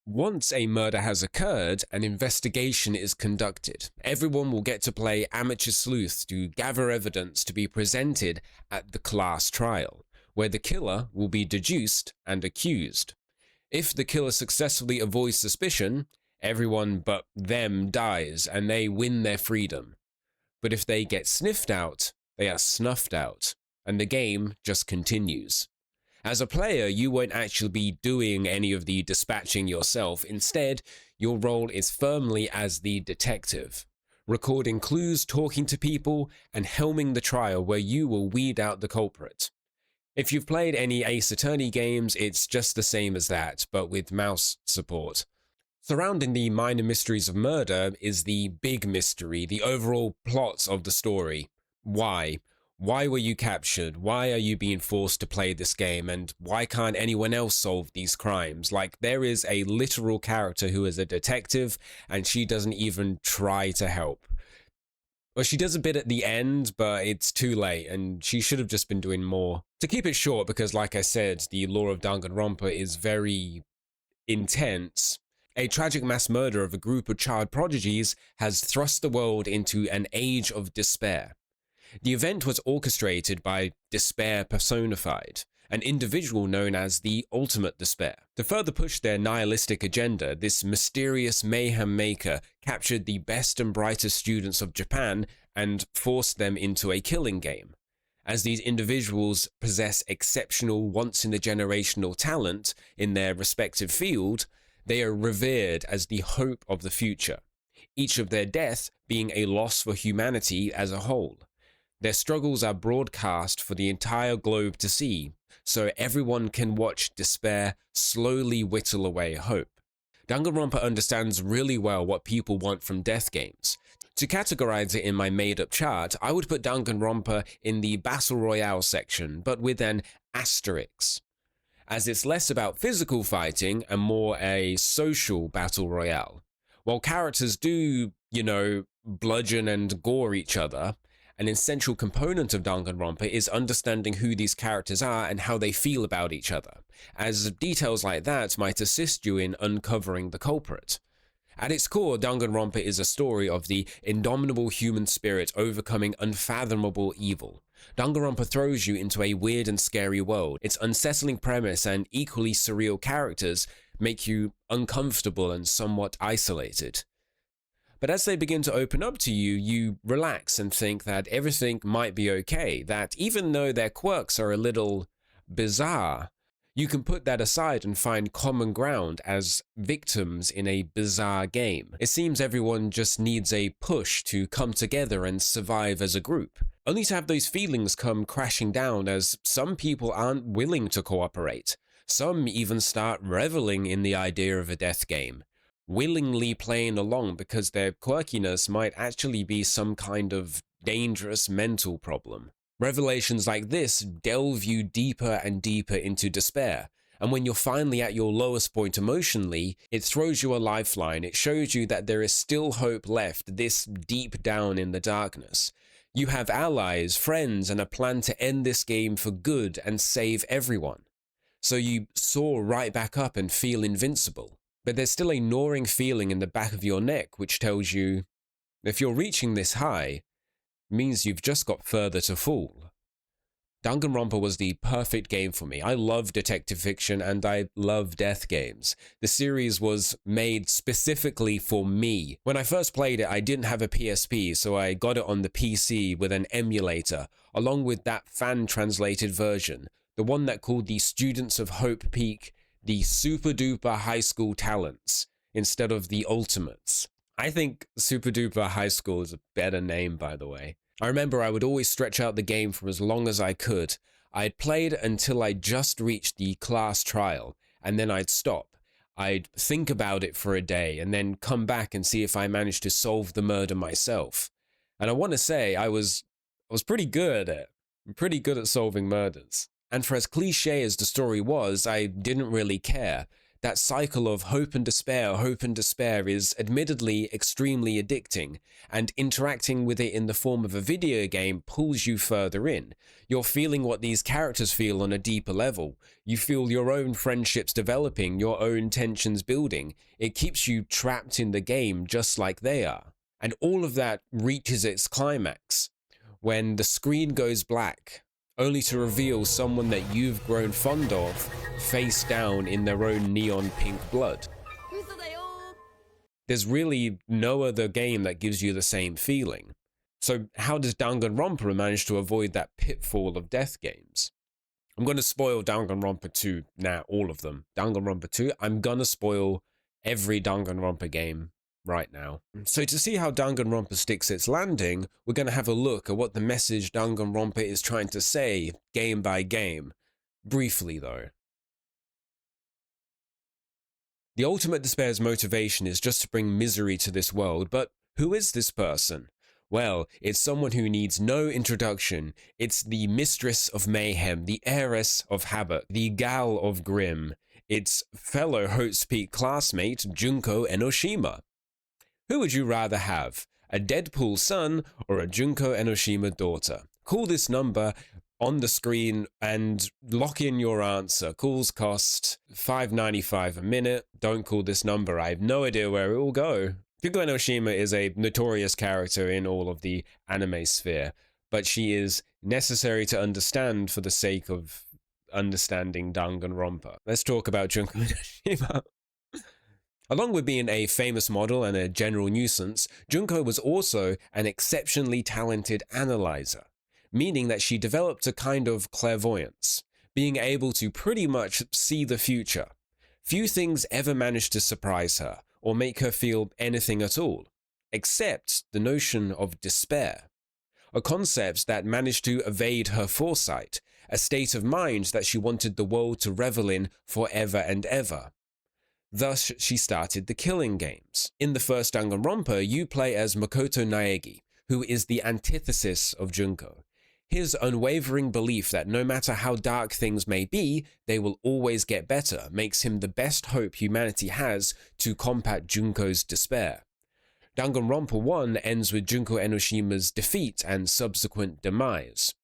Once a murder has occurred, an investigation is conducted. Everyone will get to play amateur sleuth to gather evidence to be presented at the class trial, where the killer will be deduced and accused. If the killer successfully avoids suspicion, everyone but them dies and they win their freedom. But if they get sniffed out, they are snuffed out, and the game just continues. As a player, you won't actually be doing any of the dispatching yourself. Instead, your role is firmly as the detective, recording clues, talking to people, and helming the trial where you will weed out the culprit. If you've played any Ace Attorney games, it's just the same as that, but with mouse support. Surrounding the minor mysteries of murder is the big mystery, the overall plot of the story. Why? Why were you captured? Why are you being forced to play this game? And why can't anyone else solve these crimes? Like, there is a literal character who is a detective, and she doesn't even try to help. Well, she does a bit at the end, but it's too late, and she should have just been doing more. To keep it short, because like I said, the lore of Danganronpa is very intense. A tragic mass murder of a group of child prodigies has thrust the world into an age of despair. The event was orchestrated by despair personified, an individual known as the Ultimate Despair. To further push their nihilistic agenda, this mysterious mayhem maker captured the best and brightest students of Japan and forced them into a killing game. As these individuals possess exceptional once-in-a-generational talent in their respective field, they are revered as the hope of the future, each of their death being a loss for humanity as a whole. Their struggles are broadcast for the entire globe to see, so everyone can watch despair slowly whittle away hope. Danganronpa understands really well what people want from death games. To categorize it in my made-up chart, I would put Danganronpa in the Battle Royale section, but with an asterisk, as it's less about physical fighting and more a social Battle Royale. While characters do, bludgeon and gore each other, an essential component of Danganronpa is understanding who these characters are and how they feel about each other, as details like that might assist you in uncovering the culprit. At its core, Danganronpa is a story of the indomitable human spirit overcoming unfathomable evil. Danganronpa throws you into a weird and scary world. Its unsettling premise and equally surreal characters make you uncomfortable and somewhat isolated. But as they begin to open up to you, you relax and think that everything might be okay, that even though their quirks are a little bizarre, you can put that aside and find common ground as victims in a bizarre game. It seems everyone just needs a push to come together and survive as a group, only to have those feelings come crashing down as some people aren't willing to cooperate. Some even start reveling in the idea of a death game, willingly playing along because their quirkiness might actually be some kind of dangerous mental problem. Revelations like this delve you deeper and deeper into despair, and when you're finally at your lowest point emotionally, it throws you a lifeline. It shows you that there is still hope left this deep down in the darkness. You have allies, friends, and a plan to end this game for good and save everyone. So you soar right back up and feel invincible. But there's still a gnawing feeling in the back of your neck which tells you, if you're reaching this high, it means you've just got further to fall. Danganronpa was the perfect game for me. I love detective fiction and I love death games. The series was made specifically for me. When I first played it, I didn't have a PSP, so I got it on the PC with an emulator, along with that fan-translated version, the one that called the Students of Hope Peak the super duper high school talents instead of the ultimates. I think super duper high school is a better name, by the way. I remember I would always stretch out the game for as long as I could. I'd played until I just reached the class trial, and then I'd stop. I'd think about it for a day, and then come back and see if I managed to solve the murder myself. And I want to say I was pretty good at it. I'm pretty good at solving murders. And for as cliche as the story was, I didn't really care. That cycle of hope and despair is admittedly extremely addicting, and interacting with it in the form of a video game pulls you further in. You're feeling what these characters feel on a deeper level. You feel your own friendships developing, your own tensions building. It keeps you trapped in the game just like they are. And all of that reaches its climax when the screen goes black, only to reveal someone that you've grown fond of face down in their own neon pink blood. There's really no other game that gives you the same feeling. So how does Danganronpa manage to avoid that pitfall of death games? I'm going to spoil Danganronpa 2, all of them. Danganronpa 2, I'm going to spoil every Danganronpa game right now. So to see how Danganronpa sticks its landing, we're going to have a look at what the message Danganronpa is trying to say game by game. Briefly though. The ultimate despair's motivation is just to bring misery to this world, but who is this person? Well, it's someone who needs no introduction. It's the mistress of mayhem, the heiress of havoc, the gal of grim. It's fellow Hope's Peak classmate Junko Enoshima. Who would you rather have, a Deadpool son or a Junko Enoshima daughter? Call this number on the screen and lock in your answer. Calls cost $5.95 a minute. Don't call this number. I have no idea where it will go. Junko Enoshima is a notorious character in all of the anime sphere, but she is necessary to understand for the sake of understanding Danganronpa. Let's talk about Junko Enoshima. Along with being a famous model and a general nuisance, Junko was also an exceptionally talented analyzer, meaning that she developed a kind of clairvoyance, being able to pretty much see the future. Few things ever managed to surprise her or make her feel anything at all, except the notion of despair, a concept that managed to evade her foresight, a state of mind that she wanted the world to revel in forever and ever. Thus, she started the killing games. In the first Danganronpa, you play as Makoto Naegi, who is the antithesis of Junko. His unwavering belief that no matter how dark things may be, they will always get better makes him the best hope humanity has to combat Junko's despair. Danganronpa 1 ends with Junko Enoshima's defeat and subsequent demise.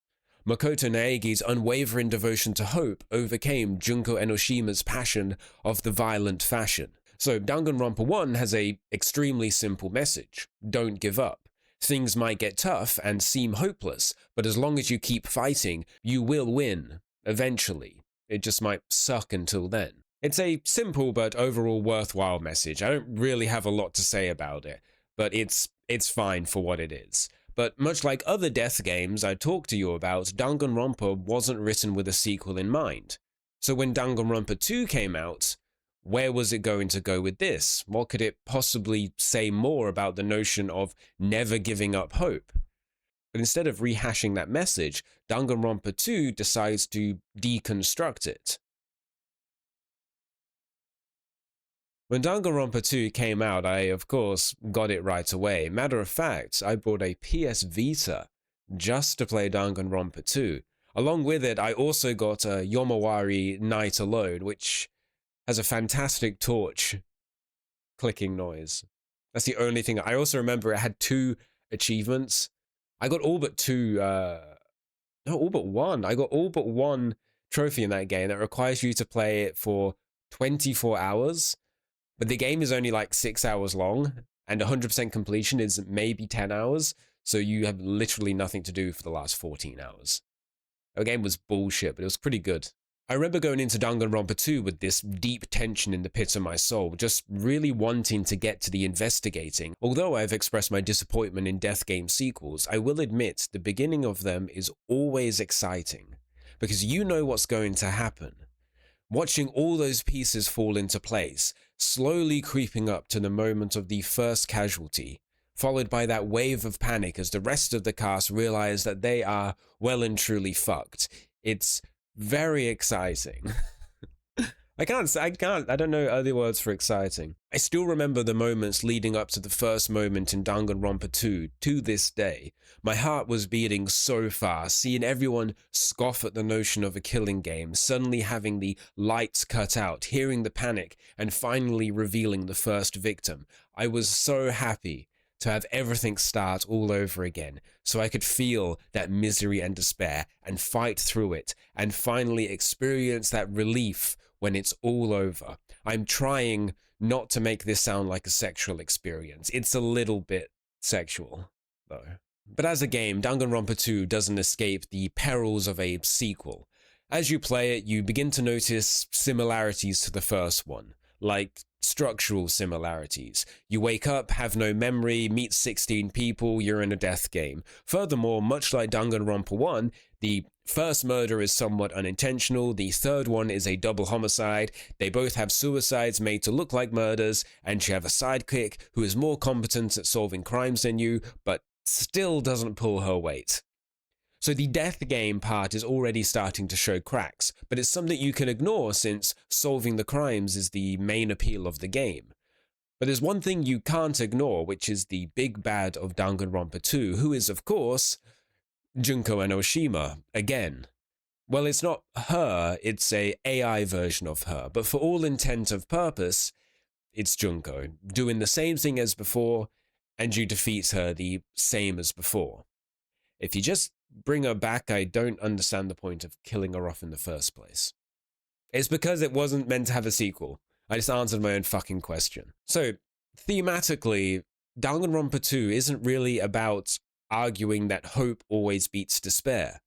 Makoto Naegi's unwavering devotion to hope overcame Junko Enoshima's passion of the violent fashion. So Danganronpa 1 has a extremely simple message. Don't give up. Things might get tough and seem hopeless, but as long as you keep fighting, you will win, eventually. It just might suck until then. It's a simple but overall worthwhile message. I don't really have a lot to say about it, but it's fine for what it is. But much like other death games I talked to you about, Danganronpa wasn't written with a sequel in mind. So when Danganronpa 2 came out, where was it going to go with this? What could it possibly say more about the notion of never giving up hope? But instead of rehashing that message, Danganronpa 2 decides to deconstruct it. When Danganronpa 2 came out, I, of course, got it right away. Matter of fact, I bought a PS Vita just to play Danganronpa 2. Along with it, I also got a Yomawari Night Alone, which has a fantastic torch clicking noise. That's the only thing. I also remember it had 2 achievements. I got all but 2, no, all but 1. I got all but 1 trophy in that game that requires you to play it for 24 hours. But the game is only like 6 hours long, and 100% completion is maybe 10 hours, so you have literally nothing to do for the last 14 hours. The game was bullshit, but it was pretty good. I remember going into Danganronpa 2 with this deep tension in the pit of my soul, just really wanting to get to the investigating. Although I've expressed my disappointment in death game sequels, I will admit the beginning of them is always exciting, because you know what's going to happen. Watching all those pieces fall into place, slowly creeping up to the moment of the first casualty, followed by that wave of panic as the rest of the cast realize that they are well and truly fucked. It's very exciting. I don't know other words for exciting. I still remember the moments leading up to the first moment in Danganronpa 2 to this day. My heart was beating so fast, seeing everyone scoff at the notion of a killing game, suddenly having the lights cut out, hearing the panic, and finally revealing the first victim. I was so happy to have everything start all over again, so I could feel that misery and despair and fight through it, and finally experience that relief when it's all over. I'm trying not to make this sound like a sexual experience. It's a little bit sexual, though. But as a game, Danganronpa 2 doesn't escape the perils of a sequel. As you play it, you begin to notice similarities to the first one, like structural similarities. You wake up, have no memory, meet 16 people, you're in a death game. Furthermore, much like Danganronpa 1, the first murder is somewhat unintentional, the third one is a double homicide, they both have suicides made to look like murders, and you have a sidekick who is more competent at solving crimes than you, but still doesn't pull her weight. So the death game part is already starting to show cracks, but it's something you can ignore since solving the crimes is the main appeal of the game. But there's one thing you can't ignore, which is the big bad of Danganronpa 2, who is, of course, Junko Enoshima, again. Well, it's not her, it's a AI version of her, but for all intent of purpose, it's Junko, doing the same thing as before, and you defeat her the same as before. If you just bring her back, I don't understand the point of killing her off in the first place. It's because it wasn't meant to have a sequel. I just answered my own fucking question. So, thematically, Danganronpa 2 isn't really about arguing that hope always beats despair.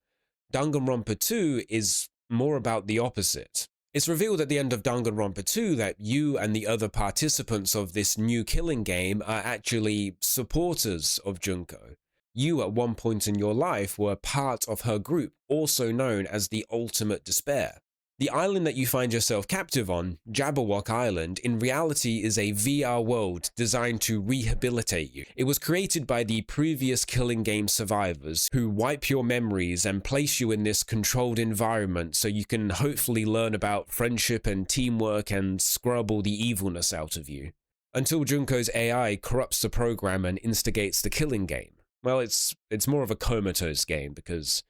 Danganronpa 2 is more about the opposite. It's revealed at the end of Danganronpa 2 that you and the other participants of this new killing game are actually supporters of Junko. You at one point in your life were part of her group, also known as the Ultimate Despair. The island that you find yourself captive on, Jabberwock Island, in reality is a VR world designed to rehabilitate you. It was created by the previous killing game survivors who wipe your memories and place you in this controlled environment so you can hopefully learn about friendship and teamwork and scrub all the evilness out of you. Until Junko's AI corrupts the program and instigates the killing game. Well, it's more of a comatose game because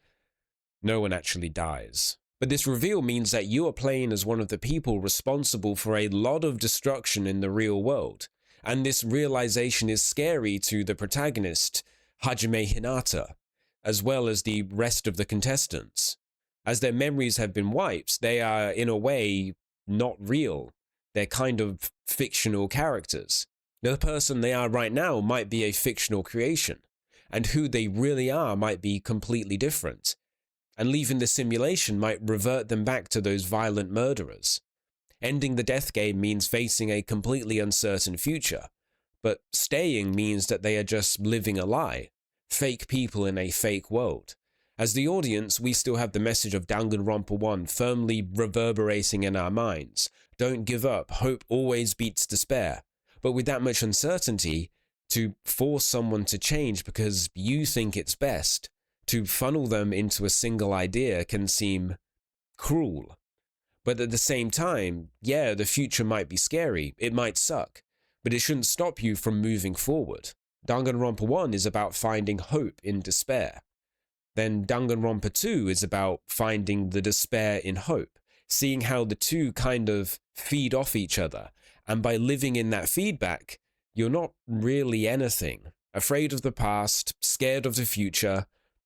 no one actually dies. But this reveal means that you are playing as one of the people responsible for a lot of destruction in the real world. And this realization is scary to the protagonist, Hajime Hinata, as well as the rest of the contestants. As their memories have been wiped, they are, in a way, not real. They're kind of fictional characters. The person they are right now might be a fictional creation, and who they really are might be completely different. And leaving the simulation might revert them back to those violent murderers. Ending the death game means facing a completely uncertain future, but staying means that they are just living a lie, fake people in a fake world. As the audience, we still have the message of Danganronpa 1 firmly reverberating in our minds. Don't give up, hope always beats despair. But with that much uncertainty, to force someone to change because you think it's best, to funnel them into a single idea can seem cruel. But at the same time, yeah, the future might be scary, it might suck, but it shouldn't stop you from moving forward. Danganronpa 1 is about finding hope in despair. Then Danganronpa 2 is about finding the despair in hope, seeing how the two kind of feed off each other, and by living in that feedback, you're not really anything. Afraid of the past, scared of the future,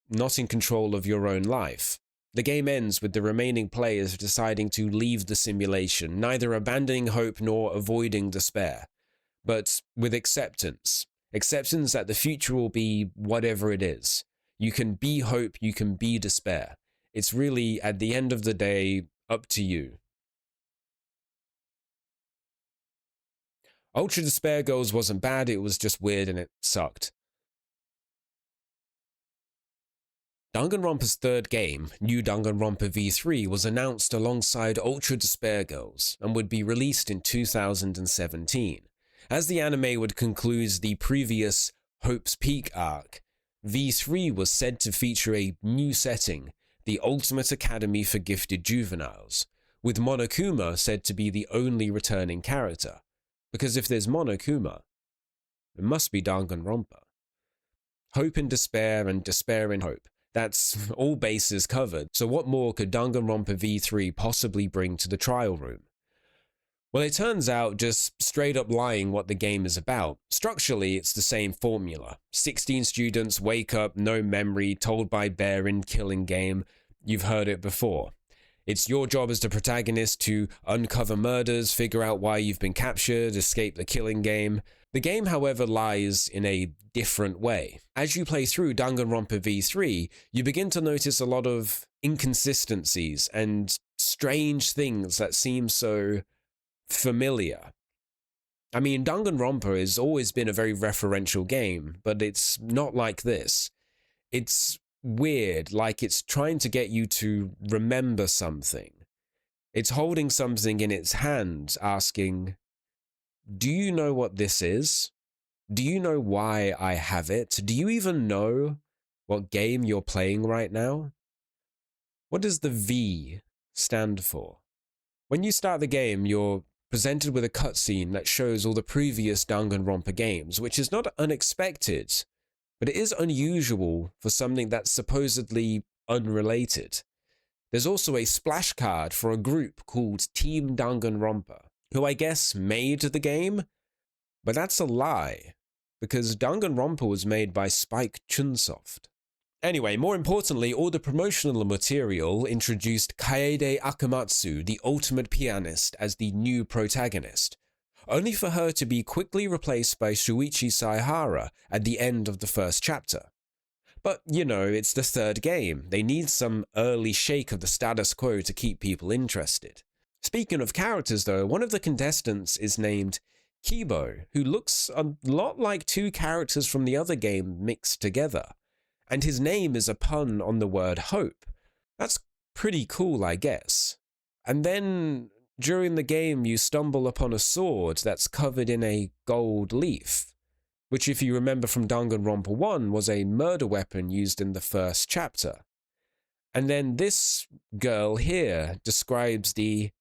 not in control of your own life. The game ends with the remaining players deciding to leave the simulation, neither abandoning hope nor avoiding despair, but with acceptance. Acceptance that the future will be whatever it is. You can be hope, you can be despair. It's really, at the end of the day, up to you. Ultra Despair Girls wasn't bad, it was just weird and it sucked. Danganronpa's third game, New Danganronpa V3, was announced alongside Ultra Despair Girls and would be released in 2017. As the anime would conclude the previous Hope's Peak arc, V3 was said to feature a new setting, the Ultimate Academy for Gifted Juveniles, with Monokuma said to be the only returning character. Because if there's Monokuma, it must be Danganronpa. Hope in despair and despair in hope. That's all bases covered, so what more could Danganronpa V3 possibly bring to the trial room? Well, it turns out just straight up lying what the game is about. Structurally, it's the same formula. 16 students wake up, no memory, told by bear in killing game. You've heard it before. It's your job as the protagonist to uncover murders, figure out why you've been captured, escape the killing game. The game, however, lies in a different way. As you play through Danganronpa V3, you begin to notice a lot of inconsistencies and strange things that seem so familiar. I mean, Danganronpa has always been a very referential game, but it's not like this. It's weird, like it's trying to get you to remember something. It's holding something in its hand, asking, do you know what this is? Do you know why I have it? Do you even know what game you're playing right now? What does the V stand for? When you start the game, you're presented with a cutscene that shows all the previous Danganronpa games, which is not unexpected, but it is unusual for something that's supposedly unrelated. There's also a splash card for a group called Team Danganronpa, who I guess made the game, but that's a lie, because Danganronpa was made by Spike Chunsoft. Anyway, more importantly, all the promotional material introduced Kaede Akamatsu, the ultimate pianist, as the new protagonist, only for her to be quickly replaced by Shuichi Saihara at the end of the first chapter. But, you know, it's the third game. They need some early shake of the status quo to keep people interested. Speaking of characters, though, one of the contestants is named Kibo, who looks a lot like two characters from the other game mixed together. And his name is a pun on the word hope. That's pretty cool, I guess. And then, during the game, you stumble upon a sword that's covered in a gold leaf, which, if you remember from Danganronpa 1, was a murder weapon used in the first chapter. And then this girl here describes the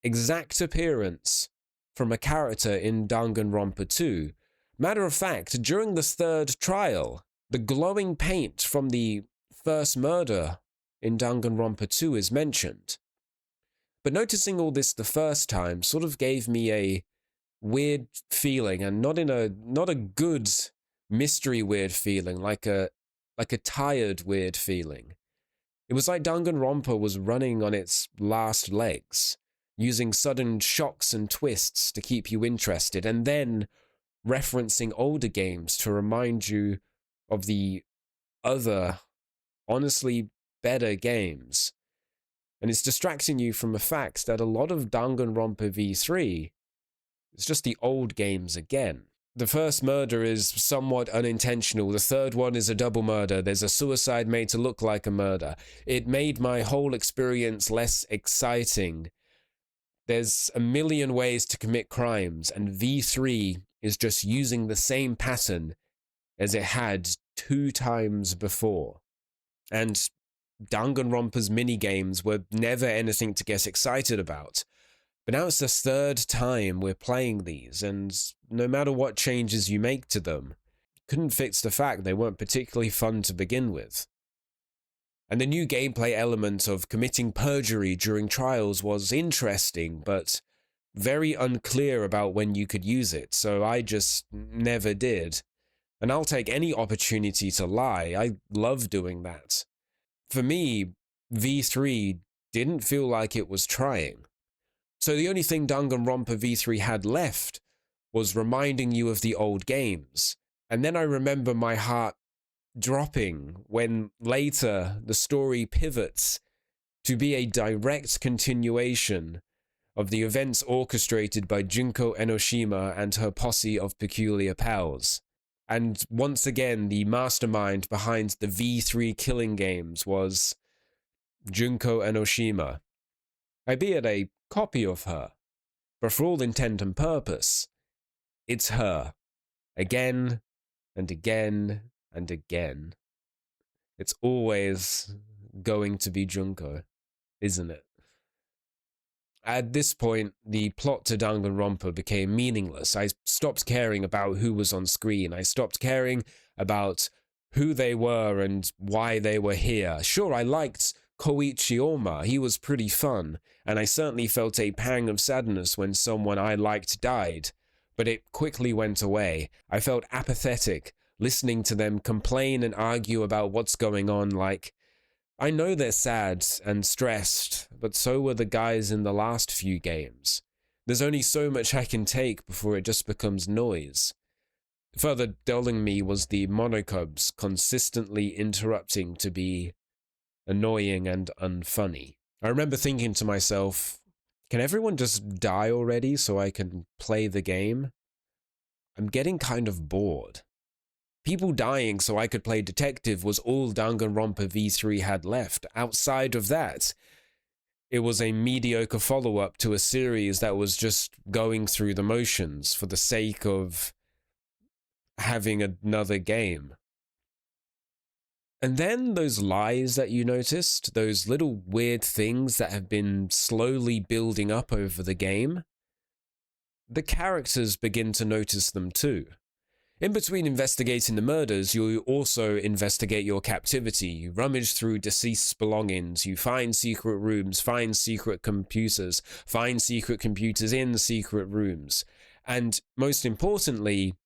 exact appearance from a character in Danganronpa 2. Matter of fact, during the third trial, the glowing paint from the first murder in Danganronpa 2 is mentioned. But noticing all this the first time sort of gave me a weird feeling, and not a good mystery weird feeling, like a tired weird feeling. It was like Danganronpa was running on its last legs, using sudden shocks and twists to keep you interested, and then referencing older games to remind you of the other, honestly better games. And it's distracting you from the fact that a lot of Danganronpa V3 is just the old games again. The first murder is somewhat unintentional. The third one is a double murder. There's a suicide made to look like a murder. It made my whole experience less exciting. There's a million ways to commit crimes, and V3 is just using the same pattern as it had 2 times before. And Danganronpa's minigames were never anything to get excited about. But now it's the third time we're playing these, and no matter what changes you make to them, couldn't fix the fact they weren't particularly fun to begin with. And the new gameplay element of committing perjury during trials was interesting, but very unclear about when you could use it, so I just never did. And I'll take any opportunity to lie. I love doing that. For me, V3 didn't feel like it was trying. So the only thing Danganronpa V3 had left was reminding you of the old games. And then I remember my heart dropping when later the story pivots to be a direct continuation of the events orchestrated by Junko Enoshima and her posse of peculiar pals. And once again, the mastermind behind the V3 killing games was Junko Enoshima, albeit a copy of her, but for all intent and purpose, it's her, again and again and again. It's always going to be Junko, isn't it? At this point, the plot to Danganronpa became meaningless. I stopped caring about who was on screen. I stopped caring about who they were and why they were here. Sure, I liked Koichi Oma. He was pretty fun, and I certainly felt a pang of sadness when someone I liked died, but it quickly went away. I felt apathetic, listening to them complain and argue about what's going on, like, I know they're sad and stressed, but so were the guys in the last few games. There's only so much I can take before it just becomes noise. Further dulling me was the monocubs consistently interrupting to be annoying and unfunny. I remember thinking to myself, can everyone just die already so I can play the game? I'm getting kind of bored. People dying so I could play detective was all Danganronpa V3 had left. Outside of that, it was a mediocre follow-up to a series that was just going through the motions for the sake of having another game. And then those lies that you noticed, those little weird things that have been slowly building up over the game, the characters begin to notice them too. In between investigating the murders, you also investigate your captivity. You rummage through deceased's belongings, you find secret rooms, find secret computers in secret rooms, and most importantly,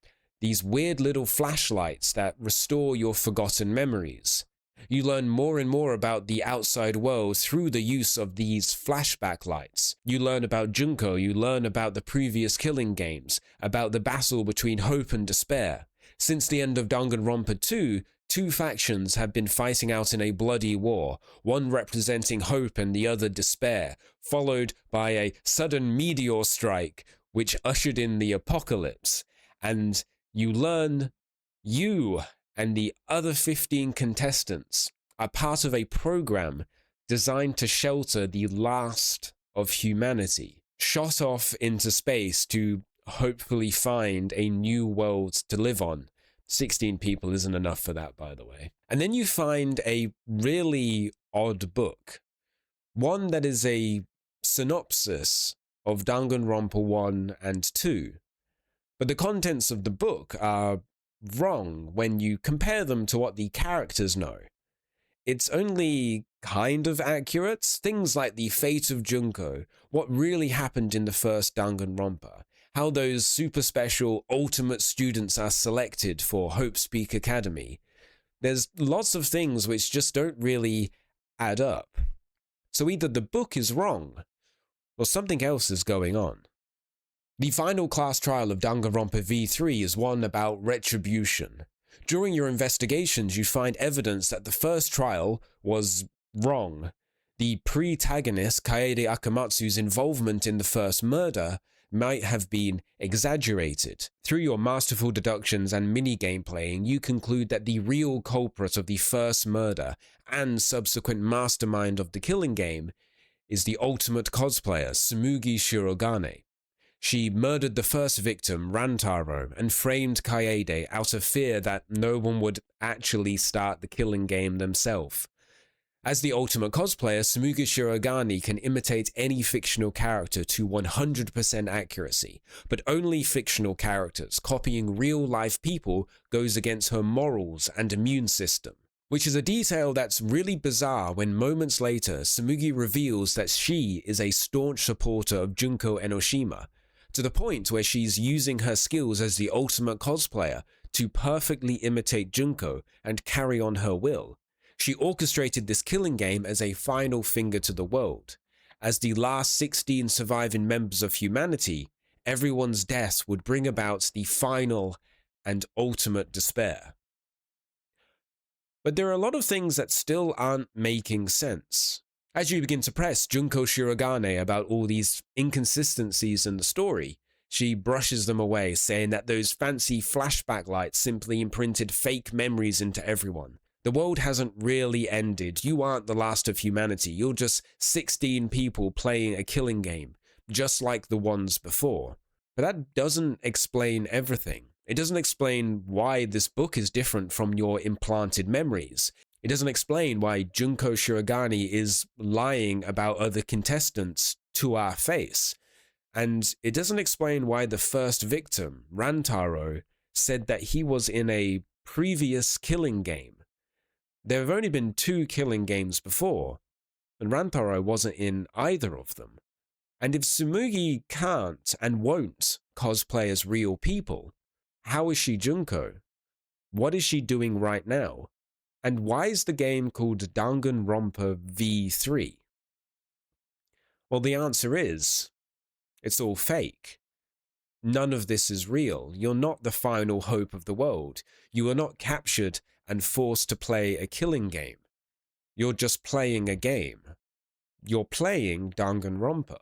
these weird little flashlights that restore your forgotten memories. You learn more and more about the outside world through the use of these flashback lights. You learn about Junko, you learn about the previous killing games, about the battle between hope and despair. Since the end of Danganronpa 2, two factions have been fighting out in a bloody war, one representing hope and the other despair, followed by a sudden meteor strike which ushered in the apocalypse. And you learn you and the other 15 contestants are part of a program designed to shelter the last of humanity, shot off into space to hopefully find a new world to live on. 16 people isn't enough for that, by the way. And then you find a really odd book, one that is a synopsis of Danganronpa 1 and 2. But the contents of the book are wrong when you compare them to what the characters know. It's only kind of accurate. Things like the fate of Junko, what really happened in the first Danganronpa, how those super special ultimate students are selected for Hope's Peak Academy. There's lots of things which just don't really add up. So either the book is wrong, or something else is going on. The final class trial of Danganronpa V3 is one about retribution. During your investigations, you find evidence that the first trial was wrong. The protagonist, Kaede Akamatsu's involvement in the first murder might have been exaggerated. Through your masterful deductions and mini-game playing, you conclude that the real culprit of the first murder and subsequent mastermind of the killing game is the ultimate cosplayer, Tsumugi Shirogane. She murdered the first victim, Rantaro, and framed Kaede out of fear that no one would actually start the killing game themselves. As the ultimate cosplayer, Tsumugi Shirogane can imitate any fictional character to 100% accuracy, but only fictional characters. Copying real-life people goes against her morals and immune system, which is a detail that's really bizarre when moments later, Tsumugi reveals that she is a staunch supporter of Junko Enoshima, to the point where she's using her skills as the ultimate cosplayer to perfectly imitate Junko and carry on her will. She orchestrated this killing game as a final finger to the world. As the last 16 surviving members of humanity, everyone's death would bring about the final and ultimate despair. But there are a lot of things that still aren't making sense. As you begin to press Junko Shirogane about all these inconsistencies in the story, she brushes them away, saying that those fancy flashback lights simply imprinted fake memories into everyone. The world hasn't really ended. You aren't the last of humanity. You're just 16 people playing a killing game, just like the ones before. But that doesn't explain everything. It doesn't explain why this book is different from your implanted memories. It doesn't explain why Junko Shirogane is lying about other contestants to our face. And it doesn't explain why the first victim, Rantaro, said that he was in a previous killing game. There have only been 2 killing games before, and Rantaro wasn't in either of them. And if Tsumugi can't and won't cosplay as real people, how is she Junko? What is she doing right now? And why is the game called Danganronpa V3? Well, the answer is, it's all fake. None of this is real. You're not the final hope of the world. You are not captured and forced to play a killing game. You're just playing a game. You're playing Danganronpa.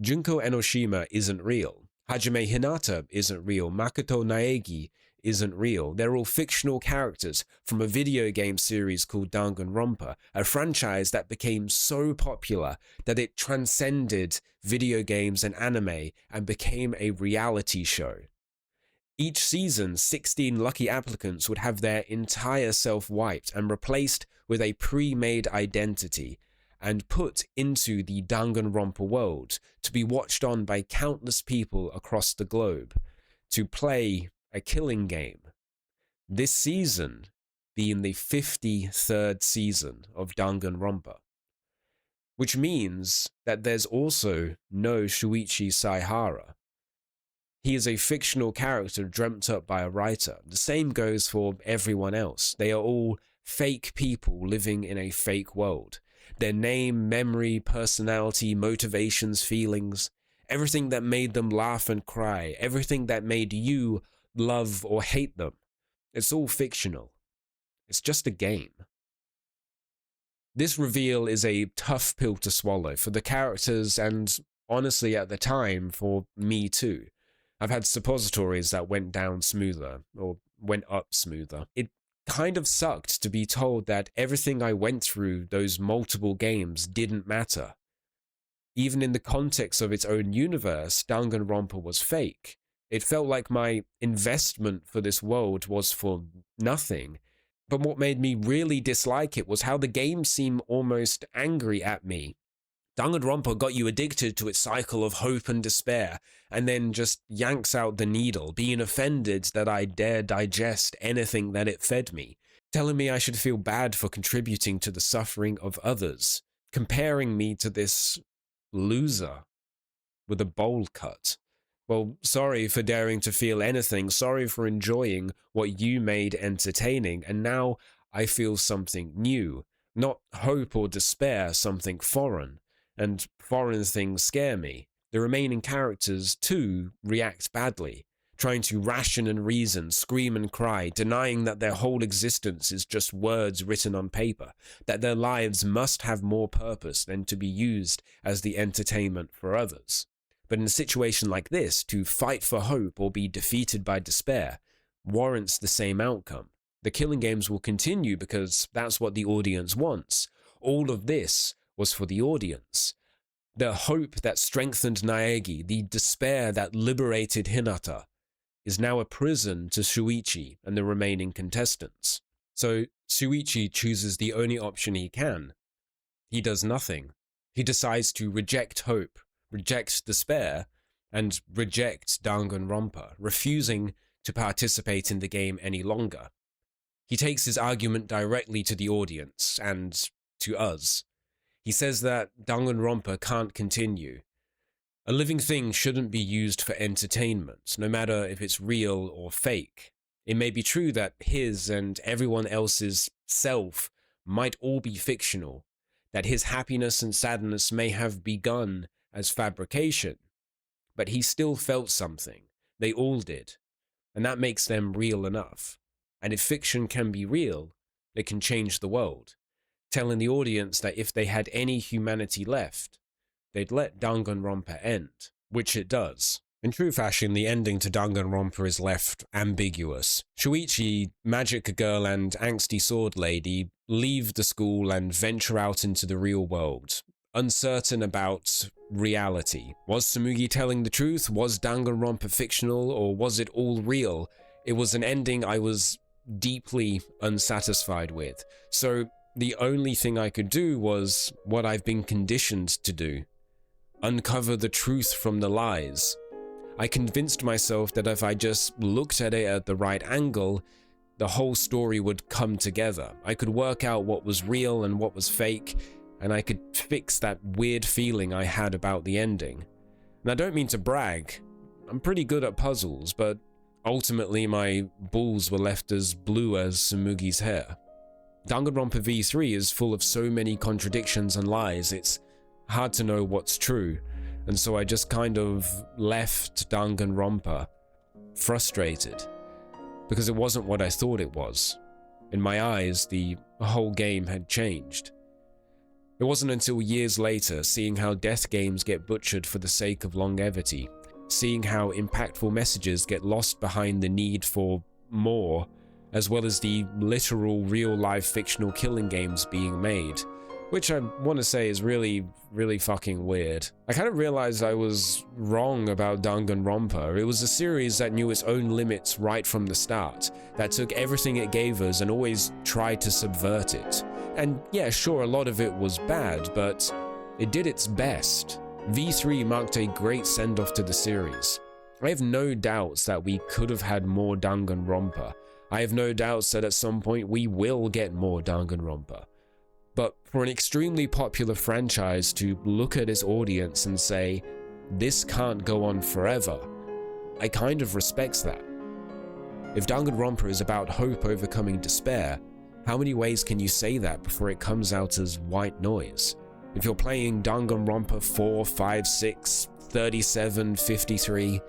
Junko Enoshima isn't real. Hajime Hinata isn't real. Makoto Naegi isn't real. They're all fictional characters from a video game series called Danganronpa, a franchise that became so popular that it transcended video games and anime and became a reality show. Each season, 16 lucky applicants would have their entire self wiped and replaced with a pre-made identity, and put into the Danganronpa world to be watched on by countless people across the globe to play a killing game. This season being the 53rd season of Danganronpa, which means that there's also no Shuichi Saihara. He is a fictional character dreamt up by a writer. The same goes for everyone else. They are all fake people living in a fake world. Their name, memory, personality, motivations, feelings, everything that made them laugh and cry, everything that made you love or hate them, it's all fictional. It's just a game. This reveal is a tough pill to swallow for the characters and, honestly, at the time, for me too. I've had suppositories that went down smoother, or went up smoother. It kind of sucked to be told that everything I went through those multiple games didn't matter. Even in the context of its own universe, Danganronpa was fake. It felt like my investment for this world was for nothing. But what made me really dislike it was how the game seemed almost angry at me. Danganronpa got you addicted to its cycle of hope and despair, and then just yanks out the needle, being offended that I dare digest anything that it fed me, telling me I should feel bad for contributing to the suffering of others, comparing me to this loser with a bowl cut. Well, sorry for daring to feel anything, sorry for enjoying what you made entertaining, and now I feel something new. Not hope or despair, something foreign. And foreign things scare me. The remaining characters, too, react badly, trying to ration and reason, scream and cry, denying that their whole existence is just words written on paper, that their lives must have more purpose than to be used as the entertainment for others. But in a situation like this, to fight for hope or be defeated by despair warrants the same outcome. The killing games will continue because that's what the audience wants. All of this was for the audience. The hope that strengthened Naegi, the despair that liberated Hinata, is now a prison to Shuichi and the remaining contestants. So Shuichi chooses the only option he can. He does nothing. He decides to reject hope, reject despair, and reject Danganronpa, refusing to participate in the game any longer. He takes his argument directly to the audience and to us. He says that Danganronpa can't continue. A living thing shouldn't be used for entertainment, no matter if it's real or fake. It may be true that his and everyone else's self might all be fictional, that his happiness and sadness may have begun as fabrication, but he still felt something. They all did, and that makes them real enough. And if fiction can be real, it can change the world, telling the audience that if they had any humanity left, they'd let Danganronpa end, which it does. In true fashion, the ending to Danganronpa is left ambiguous. Shuichi, Magic Girl, and Angsty Sword Lady leave the school and venture out into the real world, uncertain about reality. Was Tsumugi telling the truth? Was Danganronpa fictional, or was it all real? It was an ending I was deeply unsatisfied with. So the only thing I could do was what I've been conditioned to do: uncover the truth from the lies. I convinced myself that if I just looked at it at the right angle, the whole story would come together. I could work out what was real and what was fake, and I could fix that weird feeling I had about the ending. And I don't mean to brag, I'm pretty good at puzzles, but ultimately my balls were left as blue as Tsumugi's hair. Danganronpa V3 is full of so many contradictions and lies, it's hard to know what's true, and so I just kind of left Danganronpa frustrated, because it wasn't what I thought it was. In my eyes, the whole game had changed. It wasn't until years later, seeing how death games get butchered for the sake of longevity, seeing how impactful messages get lost behind the need for more, as well as the literal real-life fictional killing games being made, which I want to say is really, really fucking weird. I kind of realized I was wrong about Danganronpa. It was a series that knew its own limits right from the start, that took everything it gave us and always tried to subvert it, And yeah, sure, a lot of it was bad, but it did its best. V3 marked a great send-off to the series. I have no doubts that we could have had more Danganronpa. I have no doubts that at some point we will get more Danganronpa. But for an extremely popular franchise to look at its audience and say, this can't go on forever, I kind of respect that. If Danganronpa is about hope overcoming despair, how many ways can you say that before it comes out as white noise? If you're playing Danganronpa 4, 5, 6, 37, 53,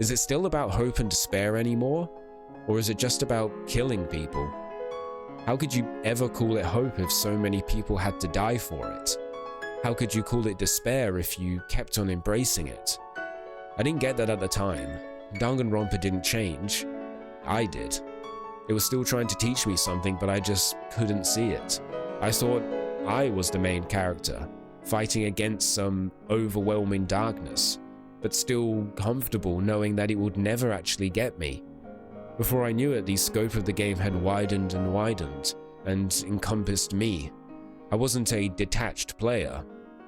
is it still about hope and despair anymore? Or is it just about killing people? How could you ever call it hope if so many people had to die for it? How could you call it despair if you kept on embracing it? I didn't get that at the time. Danganronpa didn't change. I did. It was still trying to teach me something, but I just couldn't see it. I thought I was the main character, fighting against some overwhelming darkness, but still comfortable knowing that it would never actually get me. Before I knew it, the scope of the game had widened and widened, and encompassed me. I wasn't a detached player.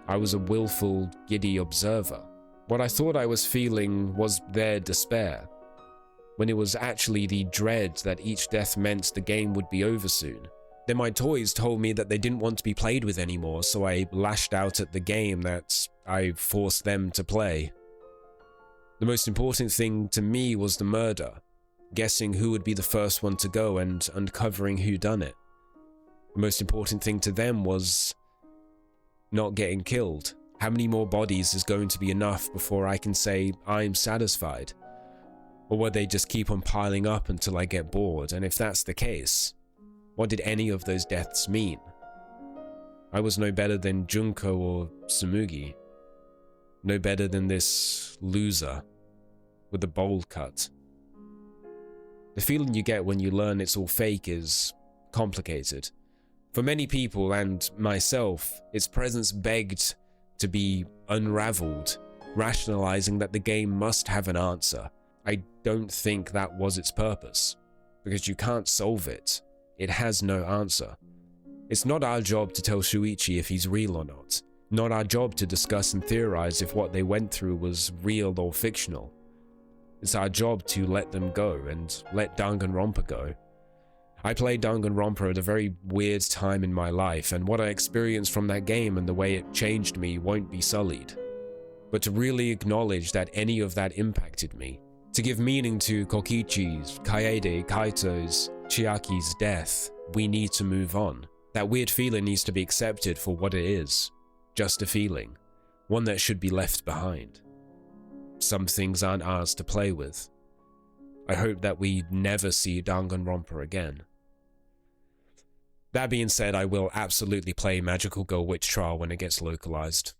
I was a willful, giddy observer. What I thought I was feeling was their despair, when it was actually the dread that each death meant the game would be over soon. Then my toys told me that they didn't want to be played with anymore, so I lashed out at the game that I forced them to play. The most important thing to me was the murder, guessing who would be the first one to go and uncovering who done it. The most important thing to them was not getting killed. How many more bodies is going to be enough before I can say I'm satisfied? Or will they just keep on piling up until I get bored? And if that's the case, what did any of those deaths mean? I was no better than Junko or Tsumugi. No better than this loser with a bowl cut. The feeling you get when you learn it's all fake is complicated. For many people, and myself, its presence begged to be unraveled, rationalizing that the game must have an answer. I don't think that was its purpose, because you can't solve it. It has no answer. It's not our job to tell Shuichi if he's real or not. Not our job to discuss and theorize if what they went through was real or fictional. It's our job to let them go and let Danganronpa go. I played Danganronpa at a very weird time in my life, and what I experienced from that game and the way it changed me won't be sullied. But to really acknowledge that any of that impacted me, to give meaning to Kokichi's, Kaede, Kaito's, Chiaki's death, we need to move on. That weird feeling needs to be accepted for what it is. Just a feeling. One that should be left behind. Some things aren't ours to play with. I hope that we never see Danganronpa again. That being said, I will absolutely play Magical Girl Witch Trial when it gets localized.